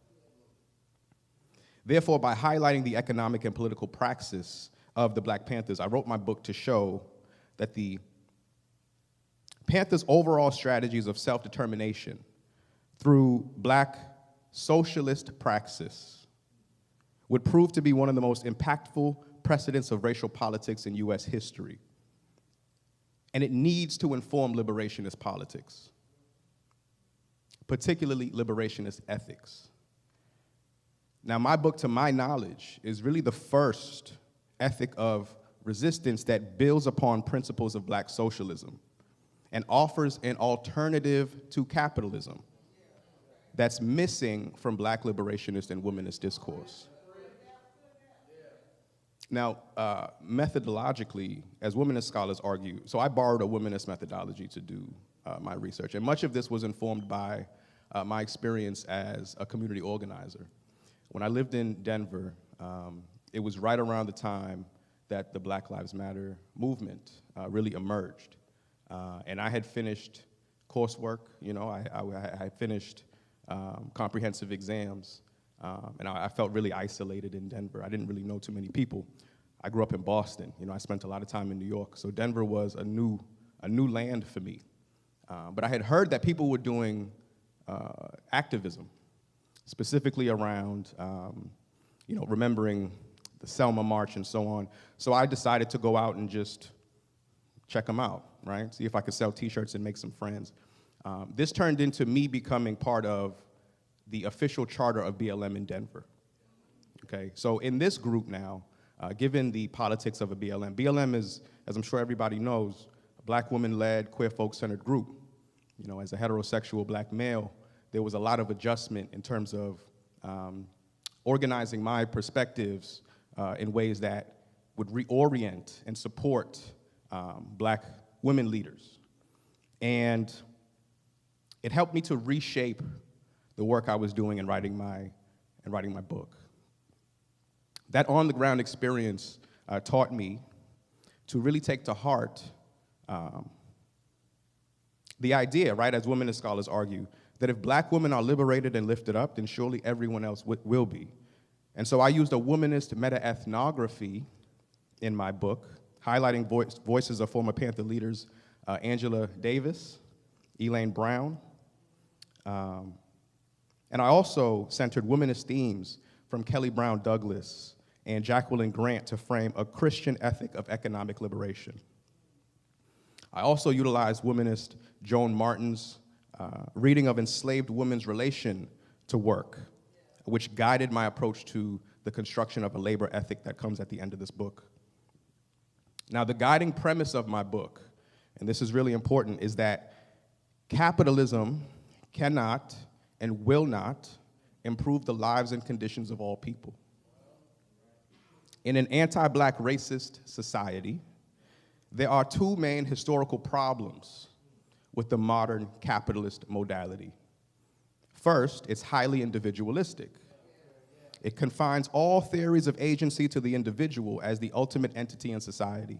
Therefore, by highlighting the economic and political praxis of the Black Panthers, I wrote my book to show that the Panthers' overall strategies of self-determination through Black socialist praxis would prove to be one of the most impactful precedents of racial politics in US history. And it needs to inform liberationist politics, particularly liberationist ethics. Now, my book, to my knowledge, is really the first ethic of resistance that builds upon principles of Black socialism and offers an alternative to capitalism that's missing from Black liberationist and womanist discourse. Now, methodologically, as womanist scholars argue, so I borrowed a womanist methodology to do my research, and much of this was informed by my experience as a community organizer. When I lived in Denver, it was right around the time that the Black Lives Matter movement really emerged. And I had finished coursework, I had finished comprehensive exams, and I felt really isolated in Denver. I didn't really know too many people. I grew up in Boston. I spent a lot of time in New York, so Denver was a new land for me. But I had heard that people were doing activism, specifically around, remembering the Selma March and so on. So I decided to go out and just check them out, right? See if I could sell T-shirts and make some friends. This turned into me becoming part of the official charter of BLM in Denver. Okay, so in this group now, given the politics of a BLM is, as I'm sure everybody knows, a Black woman-led, queer folk-centered group. as a heterosexual black male, there was a lot of adjustment in terms of organizing my perspectives in ways that would reorient and support black women leaders. And it helped me to reshape the work I was doing in writing my book. That on-the-ground experience taught me to really take to heart the idea, right, as women and scholars argue, that if black women are liberated and lifted up, then surely everyone else will be. And so I used a womanist meta-ethnography in my book, highlighting voices of former Panther leaders Angela Davis, Elaine Brown, and I also centered womanist themes from Kelly Brown Douglas and Jacqueline Grant to frame a Christian ethic of economic liberation. I also utilized womanist Joan Martin's reading of enslaved women's relation to work, which guided my approach to the construction of a labor ethic that comes at the end of this book. Now, the guiding premise of my book, and this is really important, is that capitalism cannot and will not improve the lives and conditions of all people. In an anti-black racist society, there are two main historical problems with the modern capitalist modality. First, it's highly individualistic. It confines all theories of agency to the individual as the ultimate entity in society,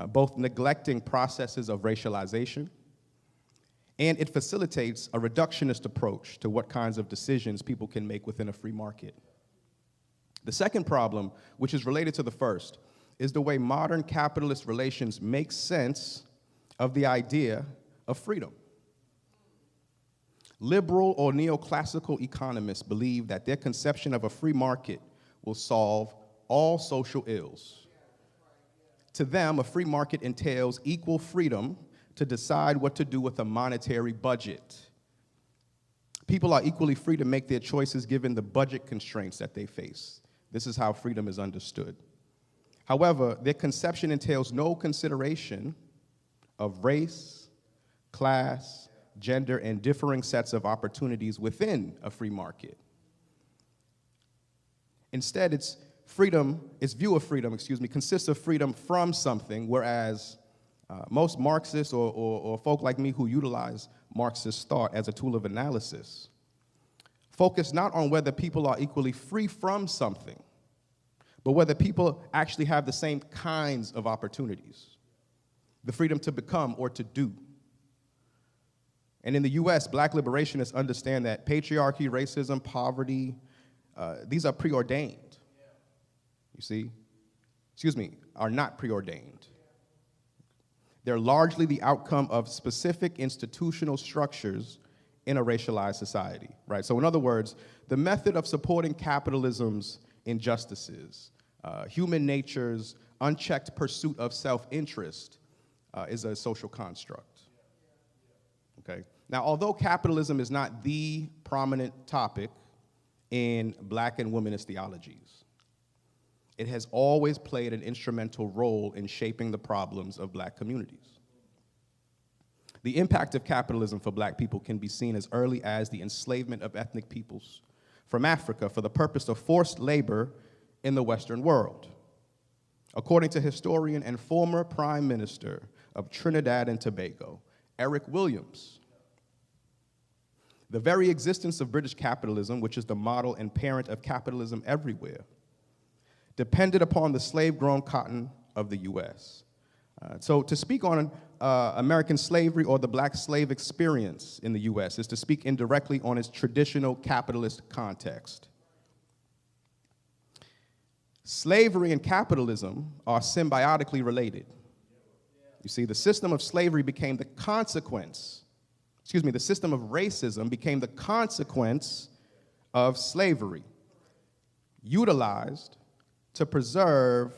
both neglecting processes of racialization, and it facilitates a reductionist approach to what kinds of decisions people can make within a free market. The second problem, which is related to the first, is the way modern capitalist relations make sense of the idea of freedom. Liberal or neoclassical economists believe that their conception of a free market will solve all social ills. To them, a free market entails equal freedom to decide what to do with a monetary budget. People are equally free to make their choices given the budget constraints that they face. This is how freedom is understood. However, their conception entails no consideration of race, class, gender, and differing sets of opportunities within a free market. Instead, its view of freedom, consists of freedom from something, whereas most Marxists or folk like me who utilize Marxist thought as a tool of analysis focus not on whether people are equally free from something, but whether people actually have the same kinds of opportunities, the freedom to become or to do. And in the US, black liberationists understand that patriarchy, racism, poverty, these are preordained. Are not preordained. They're largely the outcome of specific institutional structures in a racialized society, right? So in other words, the method of supporting capitalism's injustices, human nature's unchecked pursuit of self-interest is a social construct, okay? Now, although capitalism is not the prominent topic in black and womanist theologies, it has always played an instrumental role in shaping the problems of black communities. The impact of capitalism for black people can be seen as early as the enslavement of ethnic peoples from Africa for the purpose of forced labor in the Western world. According to historian and former Prime Minister of Trinidad and Tobago, Eric Williams, the very existence of British capitalism, which is the model and parent of capitalism everywhere, depended upon the slave-grown cotton of the US. So to speak on American slavery or the black slave experience in the US is to speak indirectly on its traditional capitalist context. Slavery and capitalism are symbiotically related. You see, the system of slavery became the consequence, the system of racism became the consequence of slavery, utilized to preserve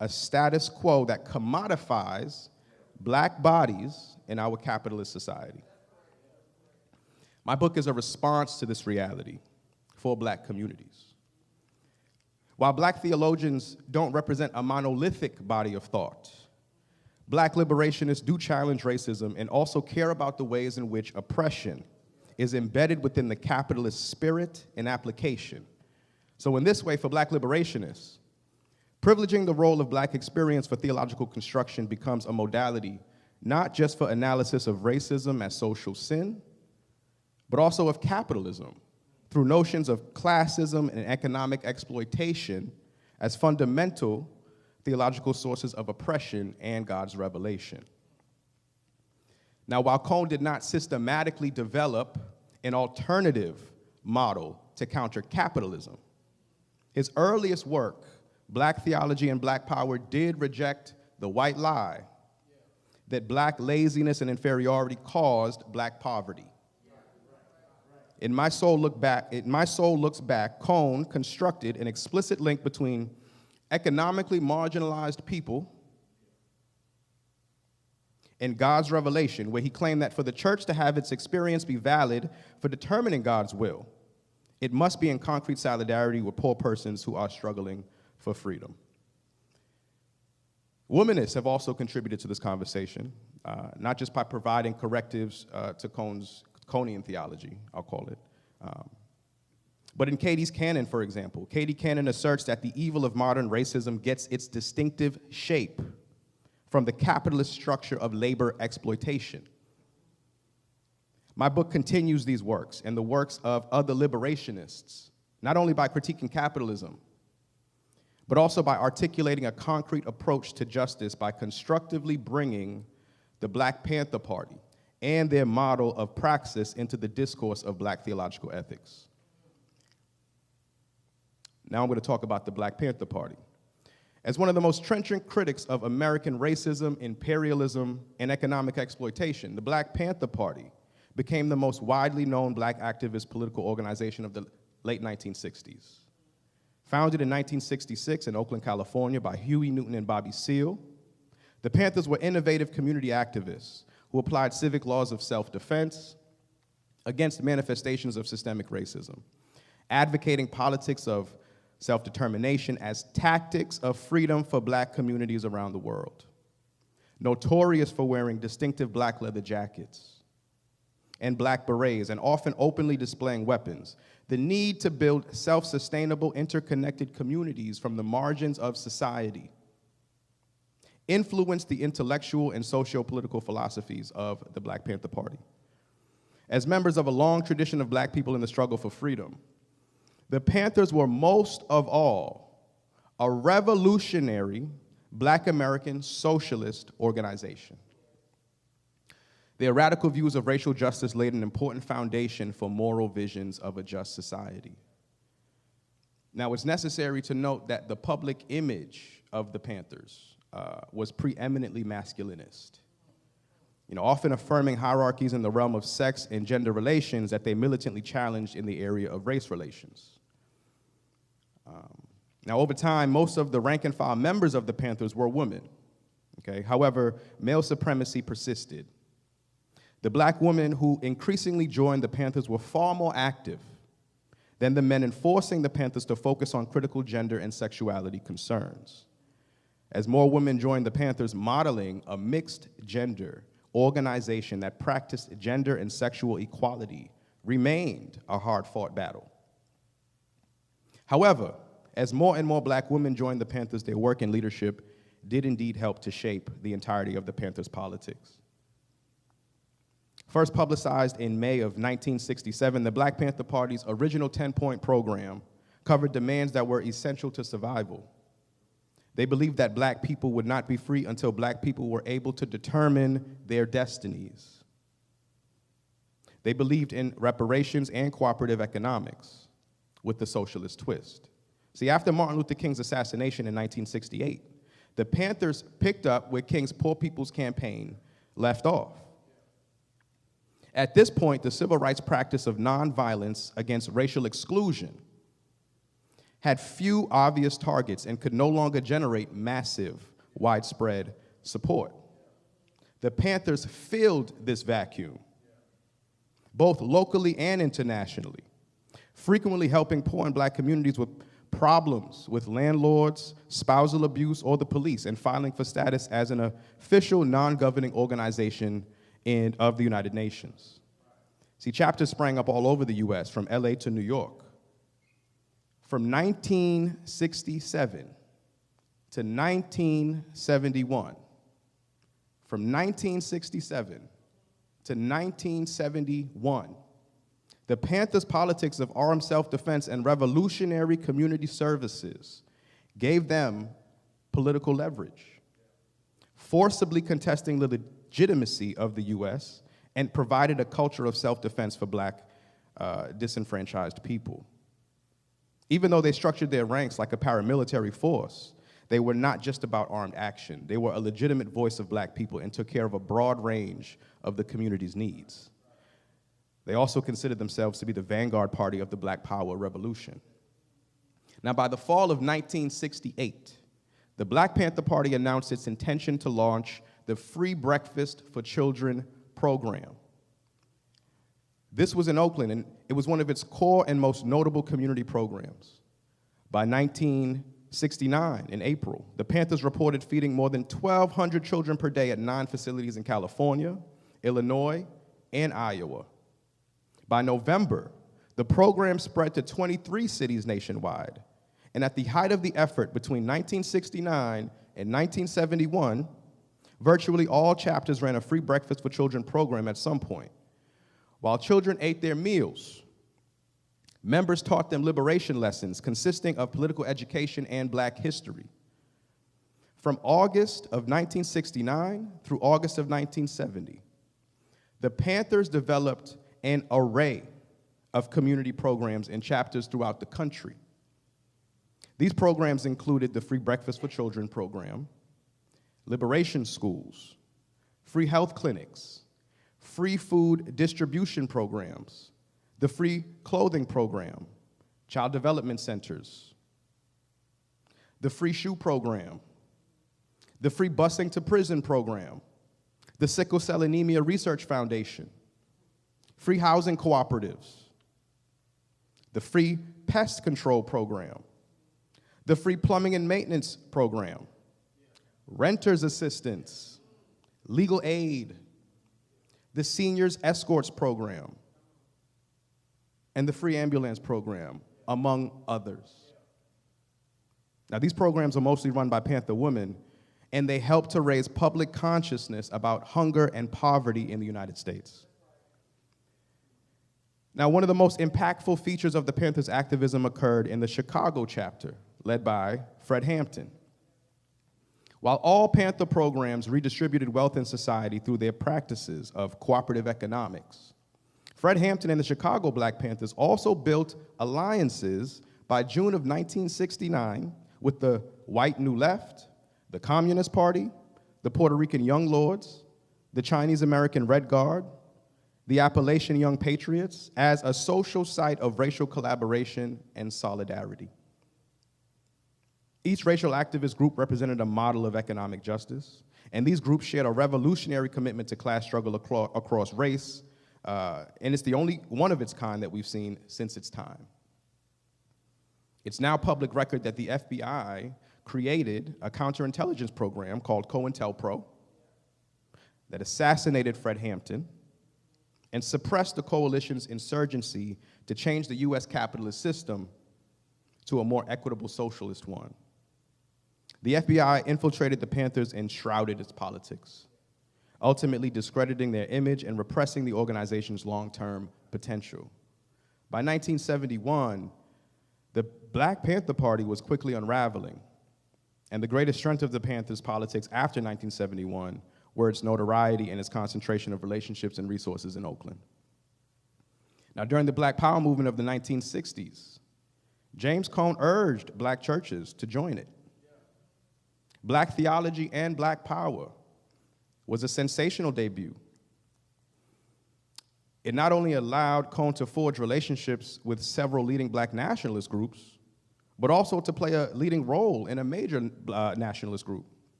a status quo that commodifies black bodies in our capitalist society. My book is a response to this reality for black communities. While black theologians don't represent a monolithic body of thought, Black liberationists do challenge racism and also care about the ways in which oppression is embedded within the capitalist spirit and application. So in this way, for Black liberationists, privileging the role of Black experience for theological construction becomes a modality not just for analysis of racism as social sin, but also of capitalism through notions of classism and economic exploitation as fundamental theological sources of oppression and God's revelation. Now, while Cone did not systematically develop an alternative model to counter capitalism, his earliest work, Black Theology and Black Power, did reject the white lie that Black laziness and inferiority caused Black poverty. In My Soul Looks Back, Cone constructed an explicit link between economically marginalized people and God's revelation, where he claimed that for the church to have its experience be valid for determining God's will, it must be in concrete solidarity with poor persons who are struggling for freedom. Womanists have also contributed to this conversation, not just by providing correctives to Conian theology, I'll call it, but in Katie's canon, for example. Katie Cannon asserts that the evil of modern racism gets its distinctive shape from the capitalist structure of labor exploitation. My book continues these works and the works of other liberationists, not only by critiquing capitalism, but also by articulating a concrete approach to justice by constructively bringing the Black Panther Party and their model of praxis into the discourse of Black theological ethics. Now I'm going to talk about the Black Panther Party. As one of the most trenchant critics of American racism, imperialism, and economic exploitation, the Black Panther Party became the most widely known Black activist political organization of the late 1960s. Founded in 1966 in Oakland, California by Huey Newton and Bobby Seale, the Panthers were innovative community activists who applied civic laws of self-defense against manifestations of systemic racism, advocating politics of self-determination as tactics of freedom for Black communities around the world. Notorious for wearing distinctive Black leather jackets and Black berets, and often openly displaying weapons, the need to build self-sustainable, interconnected communities from the margins of society influenced the intellectual and socio-political philosophies of the Black Panther Party. As members of a long tradition of Black people in the struggle for freedom, the Panthers were most of all a revolutionary Black American socialist organization. Their radical views of racial justice laid an important foundation for moral visions of a just society. Now, it's necessary to note that the public image of the Panthers was preeminently masculinist, often affirming hierarchies in the realm of sex and gender relations that they militantly challenged in the area of race relations. Now, over time, most of the rank-and-file members of the Panthers were women. Okay? However, male supremacy persisted. The Black women who increasingly joined the Panthers were far more active than the men, enforcing the Panthers to focus on critical gender and sexuality concerns. As more women joined the Panthers, modeling a mixed gender organization that practiced gender and sexual equality remained a hard-fought battle. However, as more and more Black women joined the Panthers, their work and leadership did indeed help to shape the entirety of the Panthers' politics. First publicized in May of 1967, the Black Panther Party's original 10-point program covered demands that were essential to survival. They believed that Black people would not be free until Black people were able to determine their destinies. They believed in reparations and cooperative economics with the socialist twist. See, after Martin Luther King's assassination in 1968, the Panthers picked up where King's Poor People's Campaign left off. At this point, the civil rights practice of nonviolence against racial exclusion had few obvious targets and could no longer generate massive, widespread support. The Panthers filled this vacuum, both locally and internationally, frequently helping poor and Black communities with problems with landlords, spousal abuse, or the police, and filing for status as an official non-governing organization of the United Nations. See, chapters sprang up all over the US, from LA to New York. From 1967 to 1971, from 1967 to 1971, the Panthers' politics of armed self-defense and revolutionary community services gave them political leverage, forcibly contesting the legitimacy of the U.S. and provided a culture of self-defense for black disenfranchised people. Even though they structured their ranks like a paramilitary force, they were not just about armed action. They were a legitimate voice of black people and took care of a broad range of the community's needs. They also considered themselves to be the vanguard party of the Black Power revolution. Now, by the fall of 1968, the Black Panther Party announced its intention to launch the Free Breakfast for Children program. This was in Oakland, and it was one of its core and most notable community programs. By 1969, in April, the Panthers reported feeding more than 1,200 children per day at 9 facilities in California, Illinois, and Iowa. By November, the program spread to 23 cities nationwide. And at the height of the effort between 1969 and 1971, virtually all chapters ran a free breakfast for children program at some point. While children ate their meals, members taught them liberation lessons consisting of political education and black history. From August of 1969 through August of 1970, the Panthers developed an array of community programs and chapters throughout the country. These programs included the Free Breakfast for Children program, liberation schools, free health clinics, free food distribution programs, the free clothing program, child development centers, the free shoe program, the free busing to prison program, the Sickle Cell Anemia Research Foundation, free housing cooperatives, the free pest control program, the free plumbing and maintenance program, renters assistance, legal aid, the seniors escorts program, and the free ambulance program, among others. Now, these programs are mostly run by Panther women, and they help to raise public consciousness about hunger and poverty in the United States. Now, one of the most impactful features of the Panthers' activism occurred in the Chicago chapter, led by Fred Hampton. While all Panther programs redistributed wealth in society through their practices of cooperative economics, Fred Hampton and the Chicago Black Panthers also built alliances by June of 1969 with the White New Left, the Communist Party, the Puerto Rican Young Lords, the Chinese American Red Guard, the Appalachian Young Patriots, as a social site of racial collaboration and solidarity. Each racial activist group represented a model of economic justice, and these groups shared a revolutionary commitment to class struggle across race, and it's the only one of its kind that we've seen since its time. It's now public record that the FBI created a counterintelligence program called COINTELPRO that assassinated Fred Hampton and suppressed the coalition's insurgency to change the US capitalist system to a more equitable socialist one. The FBI infiltrated the Panthers and shrouded its politics, ultimately discrediting their image and repressing the organization's long-term potential. By 1971, the Black Panther Party was quickly unraveling, and the greatest strength of the Panthers' politics after 1971 were its notoriety and its concentration of relationships and resources in Oakland. Now, during the Black Power movement of the 1960s, James Cone urged black churches to join it. Black Theology and Black Power was a sensational debut. It not only allowed Cone to forge relationships with several leading black nationalist groups, but also to play a leading role in a major nationalist group.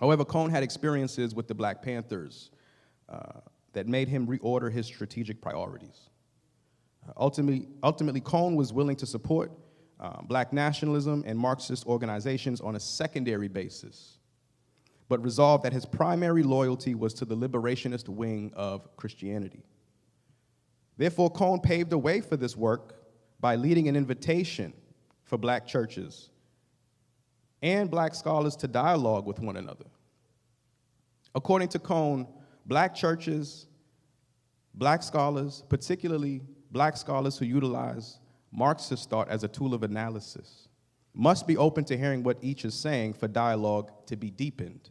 However, Cone had experiences with the Black Panthers that made him reorder his strategic priorities. Ultimately, Cone was willing to support black nationalism and Marxist organizations on a secondary basis, but resolved that his primary loyalty was to the liberationist wing of Christianity. Therefore, Cone paved the way for this work by leading an invitation for black churches and black scholars to dialogue with one another. According to Cone, black churches, black scholars, particularly black scholars who utilize Marxist thought as a tool of analysis, must be open to hearing what each is saying for dialogue to be deepened.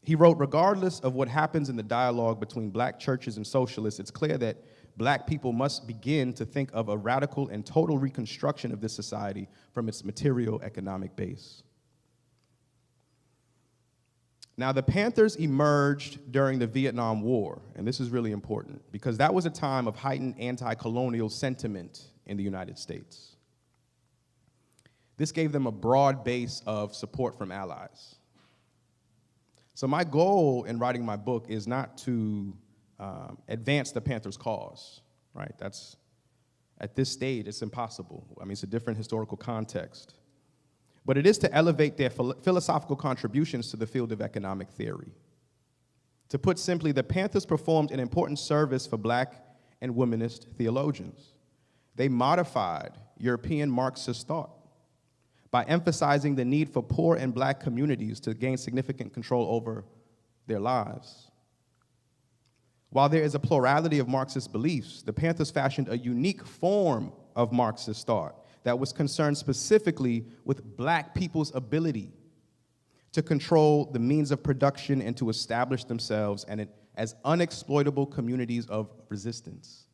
He wrote, regardless of what happens in the dialogue between black churches and socialists, it's clear that black people must begin to think of a radical and total reconstruction of this society from its material economic base. Now, the Panthers emerged during the Vietnam War, and this is really important because that was a time of heightened anti-colonial sentiment in the United States. This gave them a broad base of support from allies. So my goal in writing my book is not to advance the Panthers' cause, right? That's, at this stage, it's impossible. I mean, it's a different historical context. But it is to elevate their philosophical contributions to the field of economic theory. To put simply, the Panthers performed an important service for black and womanist theologians. They modified European Marxist thought by emphasizing the need for poor and black communities to gain significant control over their lives. While there is a plurality of Marxist beliefs, the Panthers fashioned a unique form of Marxist thought that was concerned specifically with black people's ability to control the means of production and to establish themselves as unexploitable communities of resistance.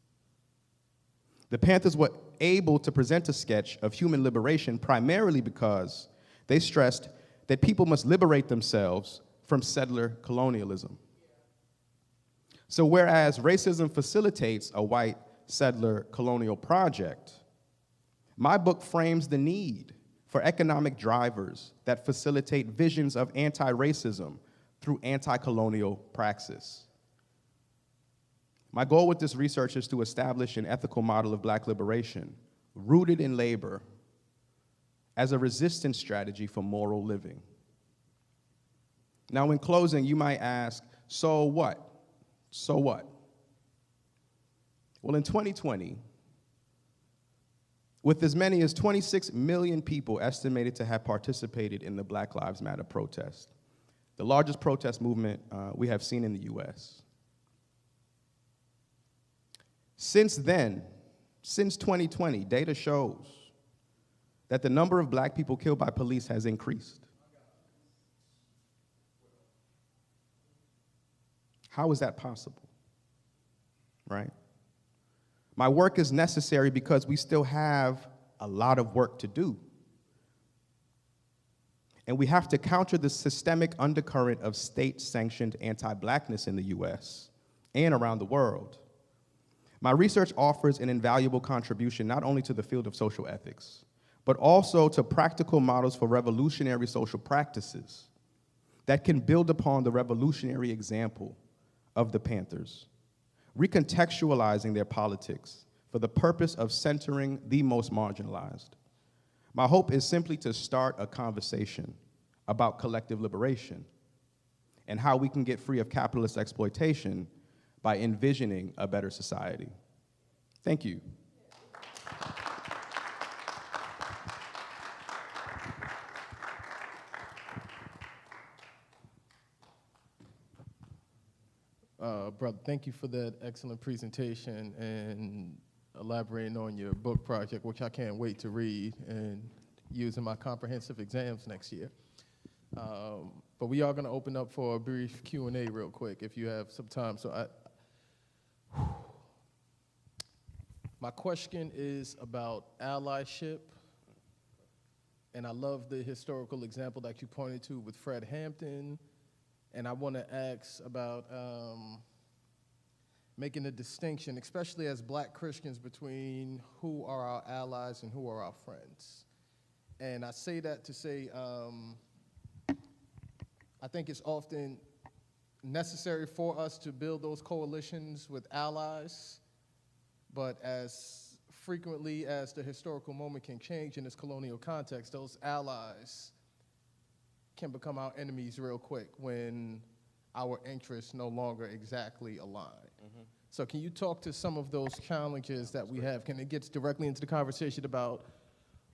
The Panthers were able to present a sketch of human liberation primarily because they stressed that people must liberate themselves from settler colonialism. So whereas racism facilitates a white settler colonial project, my book frames the need for economic drivers that facilitate visions of anti-racism through anti-colonial praxis. My goal with this research is to establish an ethical model of black liberation rooted in labor as a resistance strategy for moral living. Now, in closing, you might ask, so what? So what? Well, in 2020, with as many as 26 million people estimated to have participated in the Black Lives Matter protest, the largest protest movement we have seen in the US. Since then, since 2020, data shows that the number of black people killed by police has increased. How is that possible, right? My work is necessary because we still have a lot of work to do. And we have to counter the systemic undercurrent of state-sanctioned anti-blackness in the US and around the world. My research offers an invaluable contribution not only to the field of social ethics, but also to practical models for revolutionary social practices that can build upon the revolutionary example of the Panthers, recontextualizing their politics for the purpose of centering the most marginalized. My hope is simply to start a conversation about collective liberation and how we can get free of capitalist exploitation by envisioning a better society. Thank you. Brother, thank you for that excellent presentation and elaborating on your book project, which I can't wait to read and use in my comprehensive exams next year. But we are going to open up for a brief Q&A real quick if you have some time. So my question is about allyship, and I love the historical example that you pointed to with Fred Hampton, and I want to ask about making a distinction, especially as black Christians, between who are our allies and who are our friends. And I say that to say, I think it's often necessary for us to build those coalitions with allies, but as frequently as the historical moment can change in this colonial context, those allies can become our enemies real quick when our interests no longer exactly align. So can you talk to some of those challenges that we have? Can it get directly into the conversation about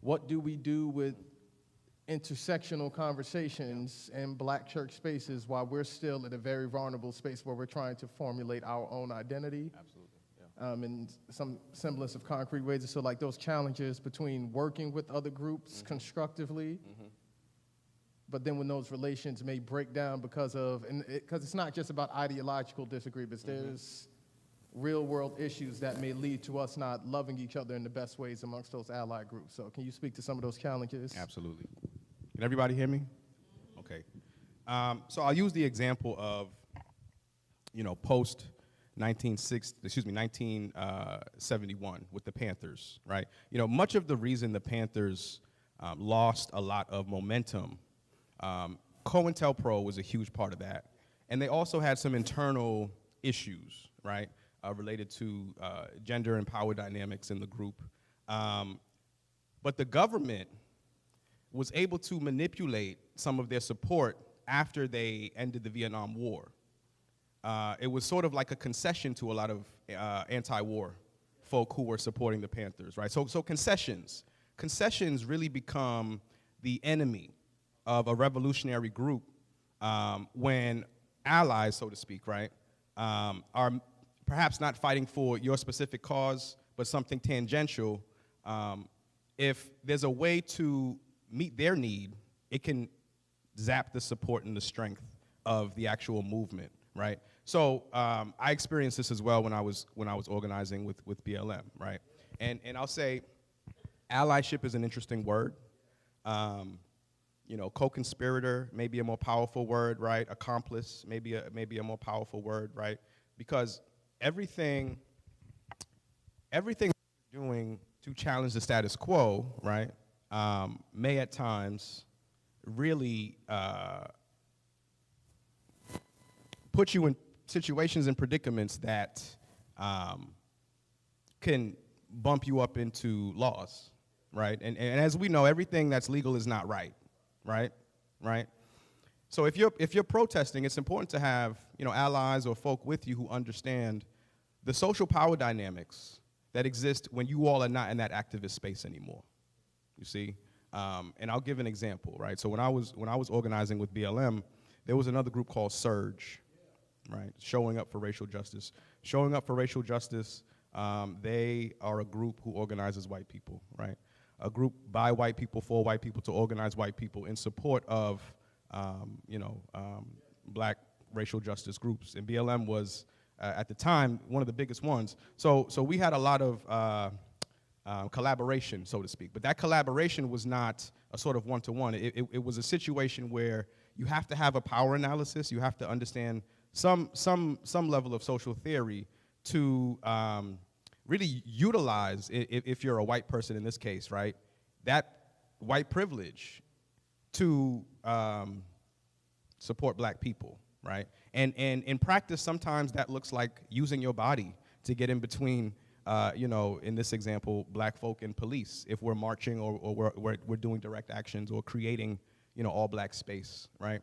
what do we do with intersectional conversations in black church spaces while we're still in a very vulnerable space where we're trying to formulate our own identity? Absolutely, yeah. In some semblance of concrete ways. So like those challenges between working with other groups constructively, but then when those relations may break down because it's not just about ideological disagreements, there's real world issues that may lead to us not loving each other in the best ways amongst those allied groups. So can you speak to some of those challenges? Absolutely. Can everybody hear me? Okay. So I'll use the example of, post 1971 with the Panthers, right? Much of the reason the Panthers lost a lot of momentum, COINTELPRO was a huge part of that. And they also had some internal issues, right, related to gender and power dynamics in the group. But the government was able to manipulate some of their support after they ended the Vietnam War. It was sort of like a concession to a lot of anti-war folk who were supporting the Panthers, right? So concessions really become the enemy of a revolutionary group when allies, so to speak, right, are perhaps not fighting for your specific cause, but something tangential. If there's a way to meet their need, it can zap the support and the strength of the actual movement, right? So I experienced this as well when I was organizing with BLM, right? And I'll say, allyship is an interesting word. Co-conspirator may be a more powerful word, right? Accomplice may be a more powerful word, right? Because everything we're doing to challenge the status quo, right, may at times really put you in situations and predicaments that can bump you up into laws, right? And as we know, everything that's legal is not right, right? So if you're protesting, it's important to have allies or folk with you who understand the social power dynamics that exist when you all are not in that activist space anymore. You see, and I'll give an example, right? So when I was organizing with BLM, there was another group called Surge, right? Showing Up for Racial Justice. Showing Up for Racial Justice. They are a group who organizes white people, right? A group by white people for white people to organize white people in support of black racial justice groups. And BLM was, at the time, one of the biggest ones. So we had a lot of collaboration, so to speak. But that collaboration was not a sort of one-to-one. It was a situation where you have to have a power analysis. You have to understand some level of social theory to really utilize, if you're a white person in this case, right, that white privilege to support black people, right? And in practice, sometimes that looks like using your body to get in between, in this example, black folk and police, if we're marching or we're doing direct actions or creating, all black space, right?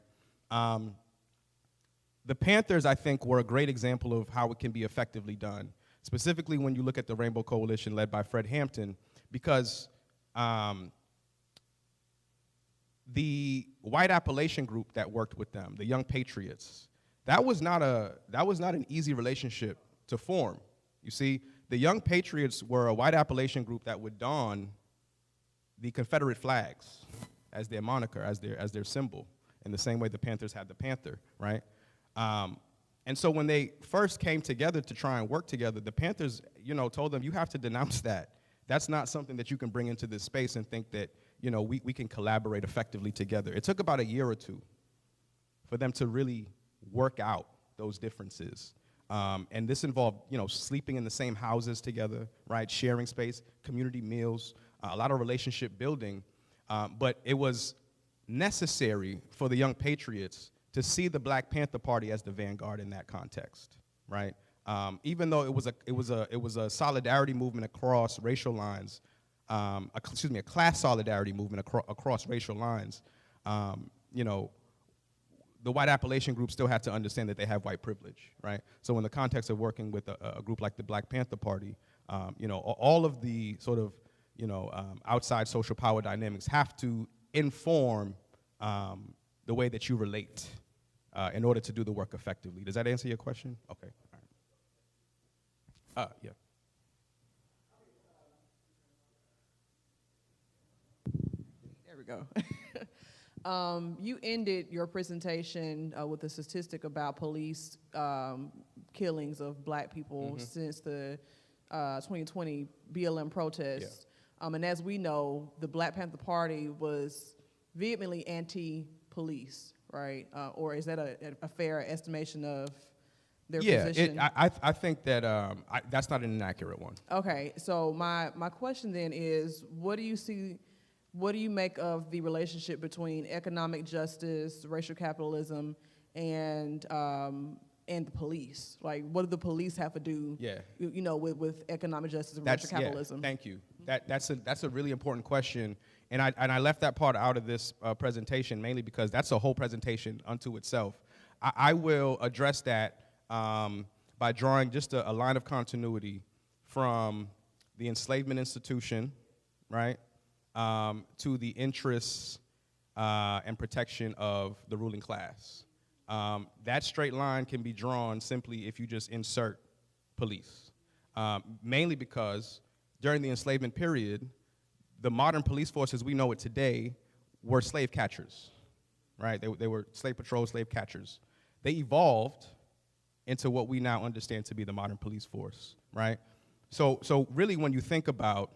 The Panthers, I think, were a great example of how it can be effectively done, specifically when you look at the Rainbow Coalition led by Fred Hampton, because the white Appalachian group that worked with them, the Young Patriots, that was not an easy relationship to form. You see, the Young Patriots were a white Appalachian group that would don the Confederate flags as their moniker, as their symbol, in the same way the Panthers had the panther, right? And so when they first came together to try and work together, the Panthers, told them, you have to denounce that. That's not something that you can bring into this space and think that, we can collaborate effectively together. It took about a year or two for them to really work out those differences. And this involved, sleeping in the same houses together, right? Sharing space, community meals, a lot of relationship building. But it was necessary for the Young Patriots to see the Black Panther Party as the vanguard in that context, right? Even though it was a solidarity movement across racial lines, a class solidarity movement across racial lines, you know, the white Appalachian group still had to understand that they have white privilege, right? So in the context of working with a group like the Black Panther Party, you know, all of the sort of, you know, outside social power dynamics have to inform the way that you relate in order to do the work effectively. Does that answer your question? Okay. All right. Yeah. There we go. You ended your presentation with a statistic about police killings of black people since the 2020 BLM protests. And as we know, the Black Panther Party was vehemently anti-police, right? Or is that a fair estimation of their position? I think that that's not an inaccurate one. Okay, so my question then is, what do you make of the relationship between economic justice, racial capitalism, and the police? Like, what do the police have to do, you know, with economic justice and racial capitalism? Yeah, thank you. That's a really important question, and I left that part out of this presentation mainly because that's a whole presentation unto itself. I will address that by drawing just a line of continuity from the enslavement institution, right, to the interests and protection of the ruling class. That straight line can be drawn simply if you just insert police, mainly because during the enslavement period, the modern police force as we know it today were slave catchers, right? They were slave patrol, slave catchers. They evolved into what we now understand to be the modern police force, right? So really when you think about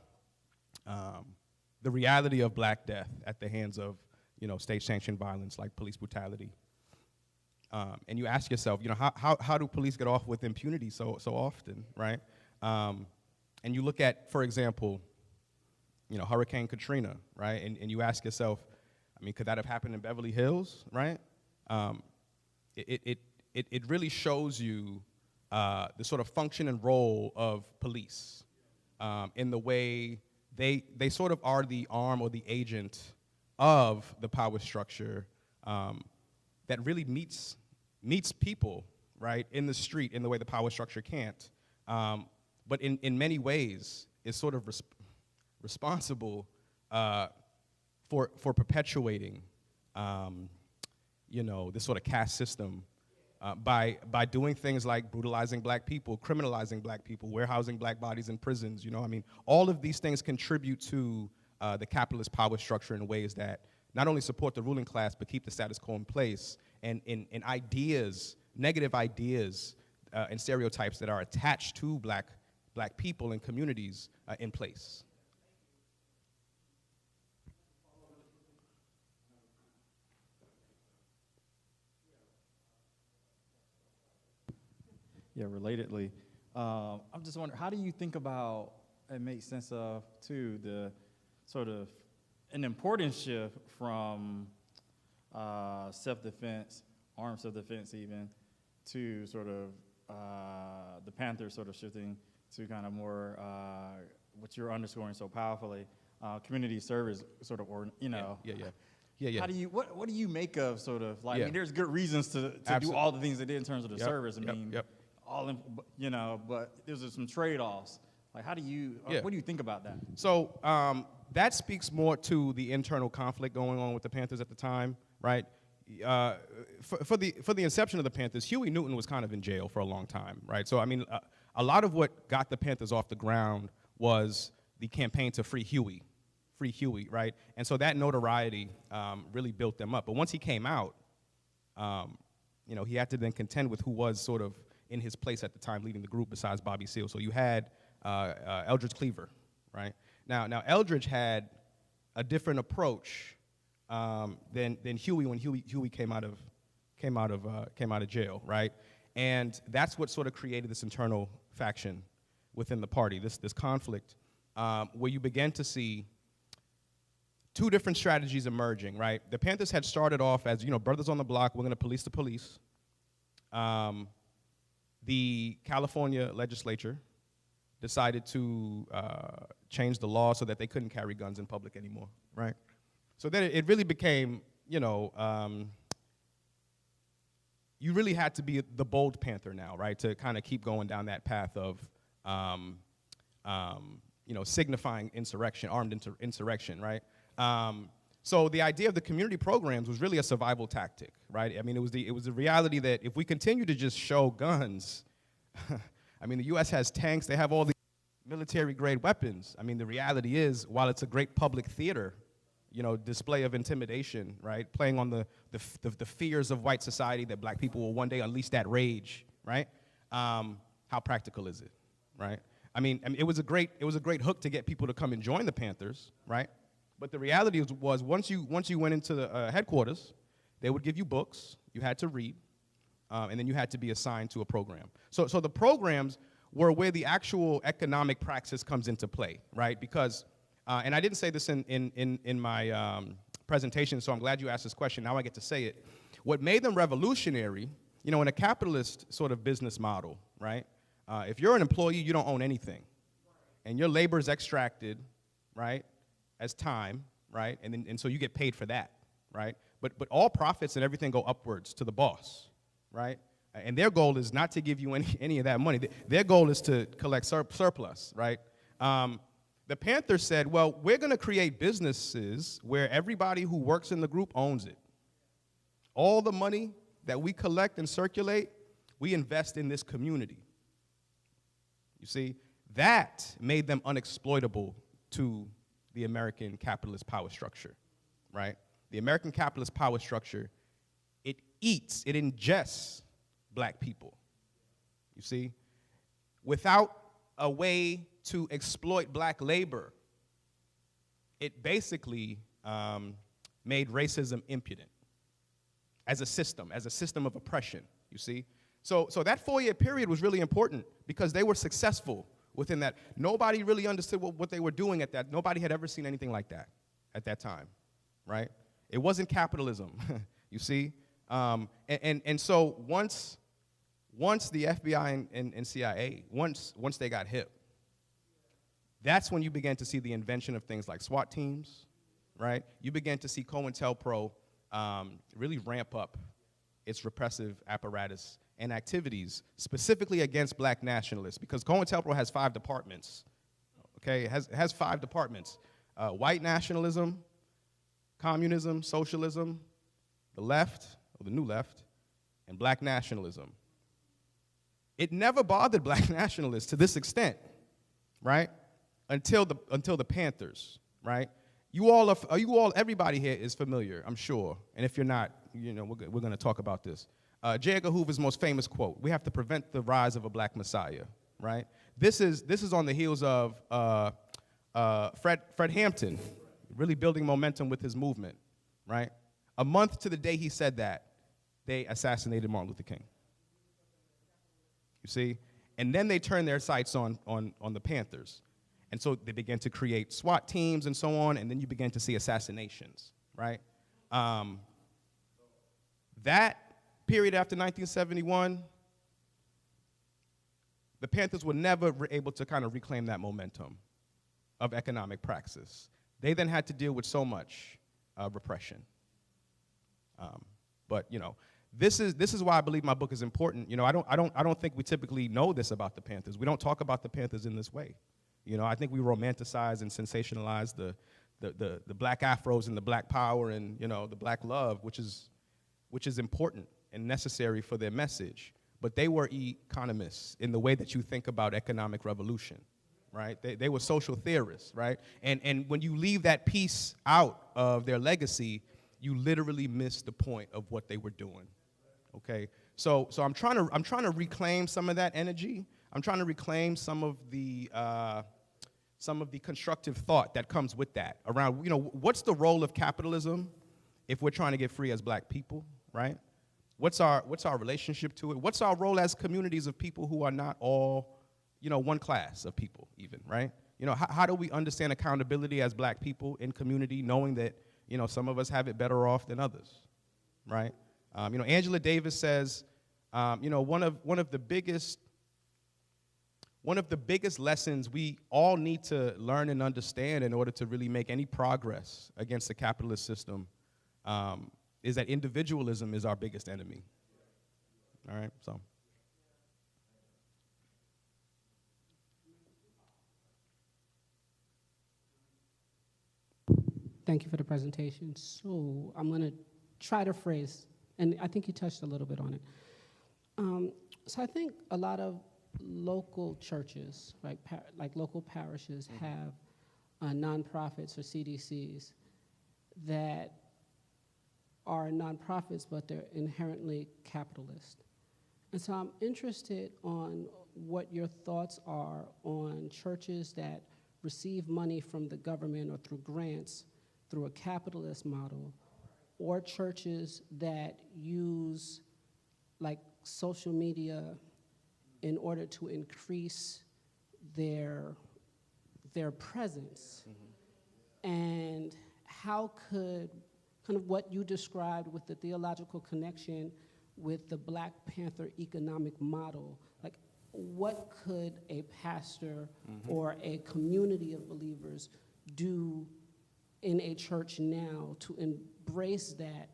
the reality of black death at the hands of, you know, state-sanctioned violence like police brutality, and you ask yourself, you know, how do police get off with impunity so often, right? And you look at, for example, you know, Hurricane Katrina, right? And you ask yourself, I mean, could that have happened in Beverly Hills, right? It really shows you the sort of function and role of police in the way they sort of are the arm or the agent of the power structure that really meets people, right, in the street in the way the power structure can't. But in many ways is sort of responsible for perpetuating, you know, this sort of caste system by doing things like brutalizing black people, criminalizing black people, warehousing black bodies in prisons. You know, I mean, all of these things contribute to the capitalist power structure in ways that not only support the ruling class but keep the status quo in place, and ideas, negative ideas and stereotypes that are attached to black people and communities in place. Yeah, relatedly, I'm just wondering, how do you think about and make sense of, too, the sort of an important shift from self-defense, armed self-defense even, to sort of the Panthers sort of shifting to kind of more what you're underscoring so powerfully, community service sort of, or, you know. Yeah. How do you, what do you make of sort of, like, I Yeah. mean, there's good reasons to do all the things they did in terms of the service. I mean, Yep. all in, you know, but there's some trade-offs. Like, how do you, what do you think about that? So that speaks more to the internal conflict going on with the Panthers at the time, right? For the inception of the Panthers, Huey Newton was kind of in jail for a long time, right? So I mean, a lot of what got the Panthers off the ground was the campaign to free Huey, right? And so that notoriety really built them up. But once he came out, you know, he had to then contend with who was sort of in his place at the time leading the group besides Bobby Seale. So you had Eldridge Cleaver, right? Now Eldridge had a different approach than Huey when Huey came out of jail, right? And that's what sort of created this internal faction within the party, this conflict, where you began to see two different strategies emerging, right? The Panthers had started off as, you know, brothers on the block, we're going to police the police. the California legislature decided to change the law so that they couldn't carry guns in public anymore, right? So then it really became, you really had to be the bold Panther now, right, to kind of keep going down that path of, signifying insurrection, armed insurrection, right? So the idea of the community programs was really a survival tactic, right? I mean, it was the reality that if we continue to just show guns, I mean, the U.S. has tanks, they have all these military-grade weapons. I mean, the reality is, while it's a great public theater, display of intimidation, right? Playing on the fears of white society that black people will one day unleash that rage, right? How practical is it, right? I mean, it was a great hook to get people to come and join the Panthers, right? But the reality was once you went into the headquarters, they would give you books, you had to read, and then you had to be assigned to a program. So the programs were where the actual economic praxis comes into play, right? Because, and I didn't say this in my presentation, so I'm glad you asked this question. Now I get to say it. What made them revolutionary, in a capitalist sort of business model, right? If you're an employee, you don't own anything. And your labor is extracted, right, as time, right? And so you get paid for that, right? But all profits and everything go upwards to the boss, right? And their goal is not to give you any of that money. Their goal is to collect surplus, right? The Panthers said, well, we're going to create businesses where everybody who works in the group owns it. All the money that we collect and circulate, we invest in this community. You see, that made them unexploitable to the American capitalist power structure, right? The American capitalist power structure, it ingests black people, you see? Without a way to exploit black labor, it basically made racism impudent as a system of oppression, you see? So that 4-year period was really important because they were successful within that. Nobody really understood what they were doing at that. Nobody had ever seen anything like that at that time, right? It wasn't capitalism, you see? And so once the FBI and CIA, once they got hip, that's when you began to see the invention of things like SWAT teams, right? You began to see COINTELPRO really ramp up its repressive apparatus and activities specifically against black nationalists, because COINTELPRO has 5 departments, okay? It has 5 departments: white nationalism, communism, socialism, the left, or the new left, and black nationalism. It never bothered black nationalists to this extent, right? Until the Panthers, right? Everybody here is familiar, I'm sure, and if you're not, we're going to talk about this. J. Edgar Hoover's most famous quote: "We have to prevent the rise of a black messiah," right? This is on the heels of Fred Hampton really building momentum with his movement, right? A month to the day he said that, they assassinated Martin Luther King. You see? And then they turned their sights on the Panthers. And so they began to create SWAT teams and so on, and then you began to see assassinations, right? That period after 1971, the Panthers were never able to kind of reclaim that momentum of economic praxis. They then had to deal with so much repression. But this is why I believe my book is important. I don't think we typically know this about the Panthers. We don't talk about the Panthers in this way. I think we romanticize and sensationalize the black afros and the black power and the black love, which is important and necessary for their message. But they were economists in the way that you think about economic revolution, right? They were social theorists, right? And when you leave that piece out of their legacy, you literally miss the point of what they were doing. Okay, so I'm trying to reclaim some of that energy. I'm trying to reclaim some of the constructive thought that comes with that around, what's the role of capitalism if we're trying to get free as black people, right? What's our relationship to it? What's our role as communities of people who are not all, one class of people even, right? How do we understand accountability as black people in community, knowing that, some of us have it better off than others, right? Angela Davis says, One of the biggest lessons we all need to learn and understand in order to really make any progress against the capitalist system is that individualism is our biggest enemy. All right, so. Thank you for the presentation. So I'm going to try to phrase, and I think you touched a little bit on it. So I think a lot of local churches, right, like local parishes, have nonprofits or CDCs that are nonprofits, but they're inherently capitalist. And so I'm interested on what your thoughts are on churches that receive money from the government or through grants through a capitalist model, or churches that use like social media in order to increase their presence. And how could kind of what you described with the theological connection with the Black Panther economic model, like what could a pastor or a community of believers do in a church now to embrace that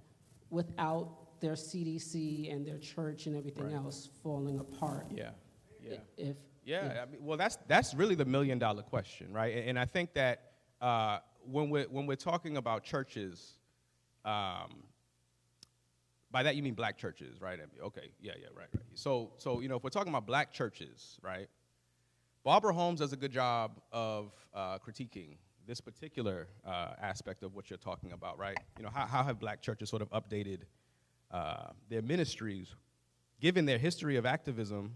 without their CDC and their church and everything else falling apart? I mean, well, that's really the $1 million question, right? And I think that when we're talking about churches, by that you mean black churches, right? Okay, right. So if we're talking about black churches, right? Barbara Holmes does a good job of critiquing this particular aspect of what you're talking about, right? How have black churches sort of updated their ministries, given their history of activism,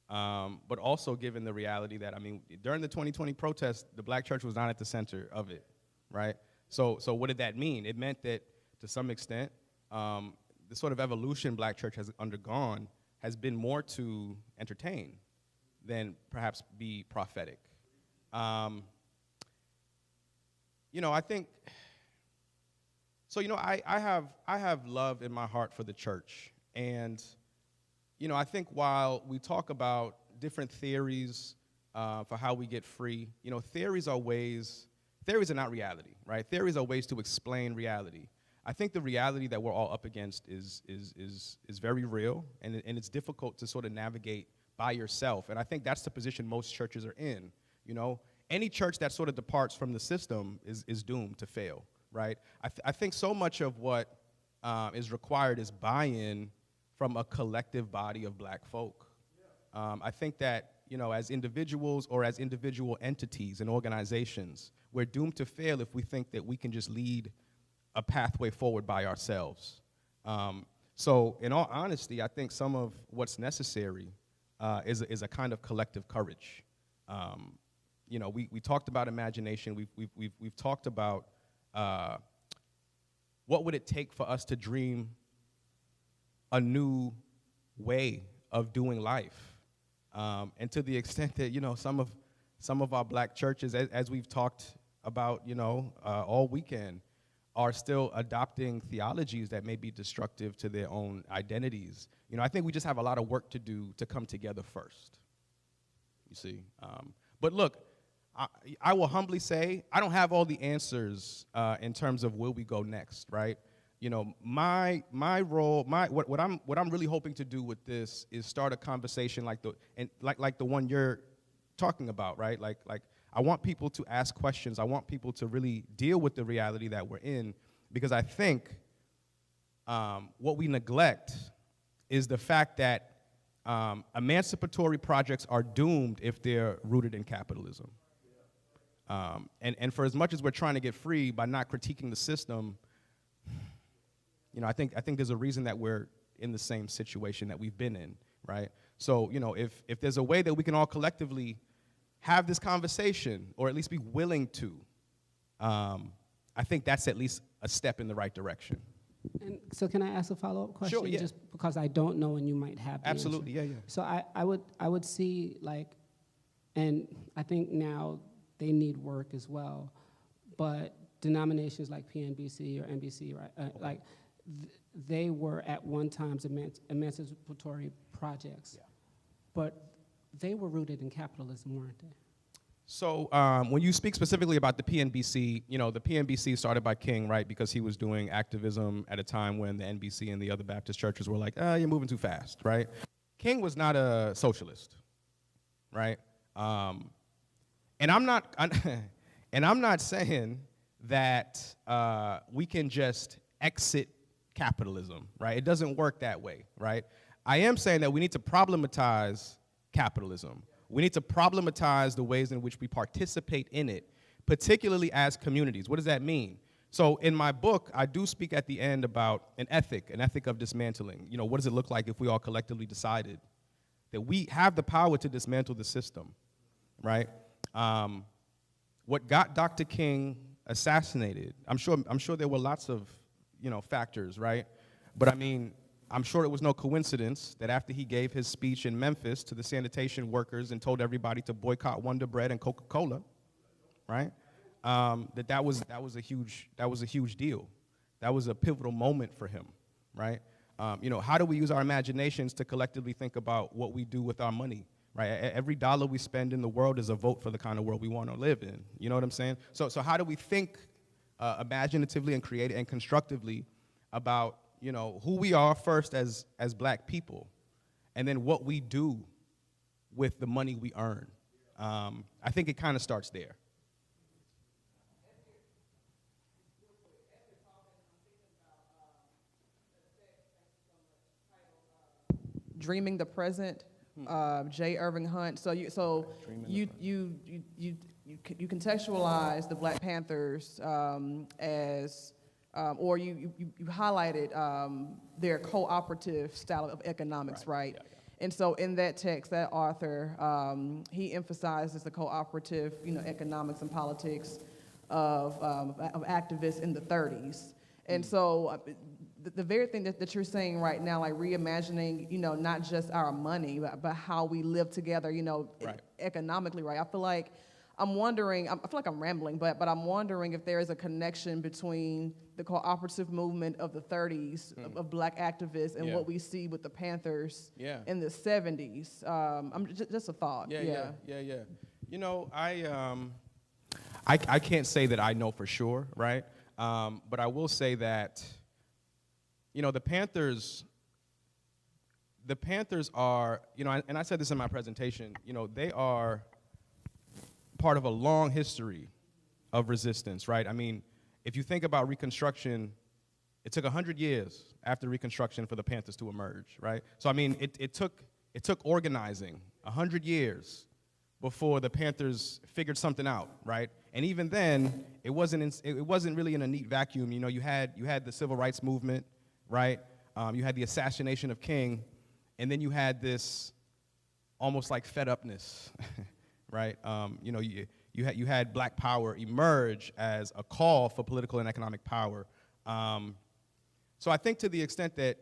but also given the reality that, I mean, during the 2020 protests, the black church was not at the center of it, right? So what did that mean? It meant that, to some extent, the sort of evolution black church has undergone has been more to entertain than perhaps be prophetic. I think, so, I have love in my heart for the church. And, I think while we talk about different theories for how we get free, theories are not reality, right? Theories are ways to explain reality. I think the reality that we're all up against is very real, and it's difficult to sort of navigate by yourself. And I think that's the position most churches are in, Any church that sort of departs from the system is doomed to fail, right? I think so much of what is required is buy-in from a collective body of black folk. I think that, as individuals or as individual entities and organizations, we're doomed to fail if we think that we can just lead a pathway forward by ourselves. So in all honesty, I think some of what's necessary is a kind of collective courage. We talked about imagination. We've talked about what would it take for us to dream a new way of doing life, and to the extent that some of our black churches, as we've talked about all weekend, are still adopting theologies that may be destructive to their own identities. I think we just have a lot of work to do to come together first. You see, but look. I will humbly say I don't have all the answers in terms of where we go next, right? My role, what I'm really hoping to do with this is start a conversation like the one you're talking about, right? Like I want people to ask questions. I want people to really deal with the reality that we're in, because I think what we neglect is the fact that emancipatory projects are doomed if they're rooted in capitalism. And for as much as we're trying to get free by not critiquing the system, I think there's a reason that we're in the same situation that we've been in, right? So, if there's a way that we can all collectively have this conversation, or at least be willing to, I think that's at least a step in the right direction. And so can I ask a follow-up question? Sure, yeah. Just because I don't know and you might have the Absolutely, answer. yeah. So I would see, like, and I think now they need work as well, but denominations like PNBC or NBC, right? Like, they were at one time emancipatory projects, but they were rooted in capitalism, weren't they? So when you speak specifically about the PNBC, you know, the PNBC started by King, right, because he was doing activism at a time when the NBC and the other Baptist churches were like, you're moving too fast, right? King was not a socialist, right? And I'm not saying that we can just exit capitalism, right? It doesn't work that way, right? I am saying that we need to problematize capitalism. We need to problematize the ways in which we participate in it, particularly as communities. What does that mean? So in my book, I do speak at the end about an ethic of dismantling. You know, what does it look like if we all collectively decided that we have the power to dismantle the system, right? What got Dr. King assassinated, I'm sure there were lots of, you know, factors, right? But I mean, I'm sure it was no coincidence that after he gave his speech in Memphis to the sanitation workers and told everybody to boycott Wonder Bread and Coca-Cola, right? That was a huge deal. That was a pivotal moment for him, right? You know, how do we use our imaginations to collectively think about what we do with our money, right? Every dollar we spend in the world is a vote for the kind of world we want to live in. You know what I'm saying? So how do we think imaginatively and creatively and constructively about, you know, who we are first as black people, and then what we do with the money we earn? I think it kind of starts there. Dreaming the Present, J. Irving Hunt. So you contextualize the Black Panthers as, or you highlighted their cooperative style of economics, right? Yeah. And so in that text, that author, he emphasizes the cooperative, you know, economics and politics of activists in the 30s. And so the very thing that you're saying right now, like reimagining, you know, not just our money, but how we live together, you know, right, economically, right? I feel like I'm wondering, I feel like I'm rambling, but I'm wondering if there is a connection between the cooperative movement of the 30s of Black activists and what we see with the Panthers in the 70s. I'm just a thought. Yeah. You know, I can't say that I know for sure, right? But I will say that, you know, the Panthers are, you know, and I said this in my presentation, you know, they are part of a long history of resistance, right? I mean, if you think about Reconstruction, it took 100 years after Reconstruction for the Panthers to emerge, right? So I mean, it took organizing 100 years before the Panthers figured something out, right? And even then, it wasn't really in a neat vacuum. You know, you had the civil rights movement, right? You had the assassination of King, and then you had this almost like fed upness, right? You know, you had Black Power emerge as a call for political and economic power. So I think to the extent that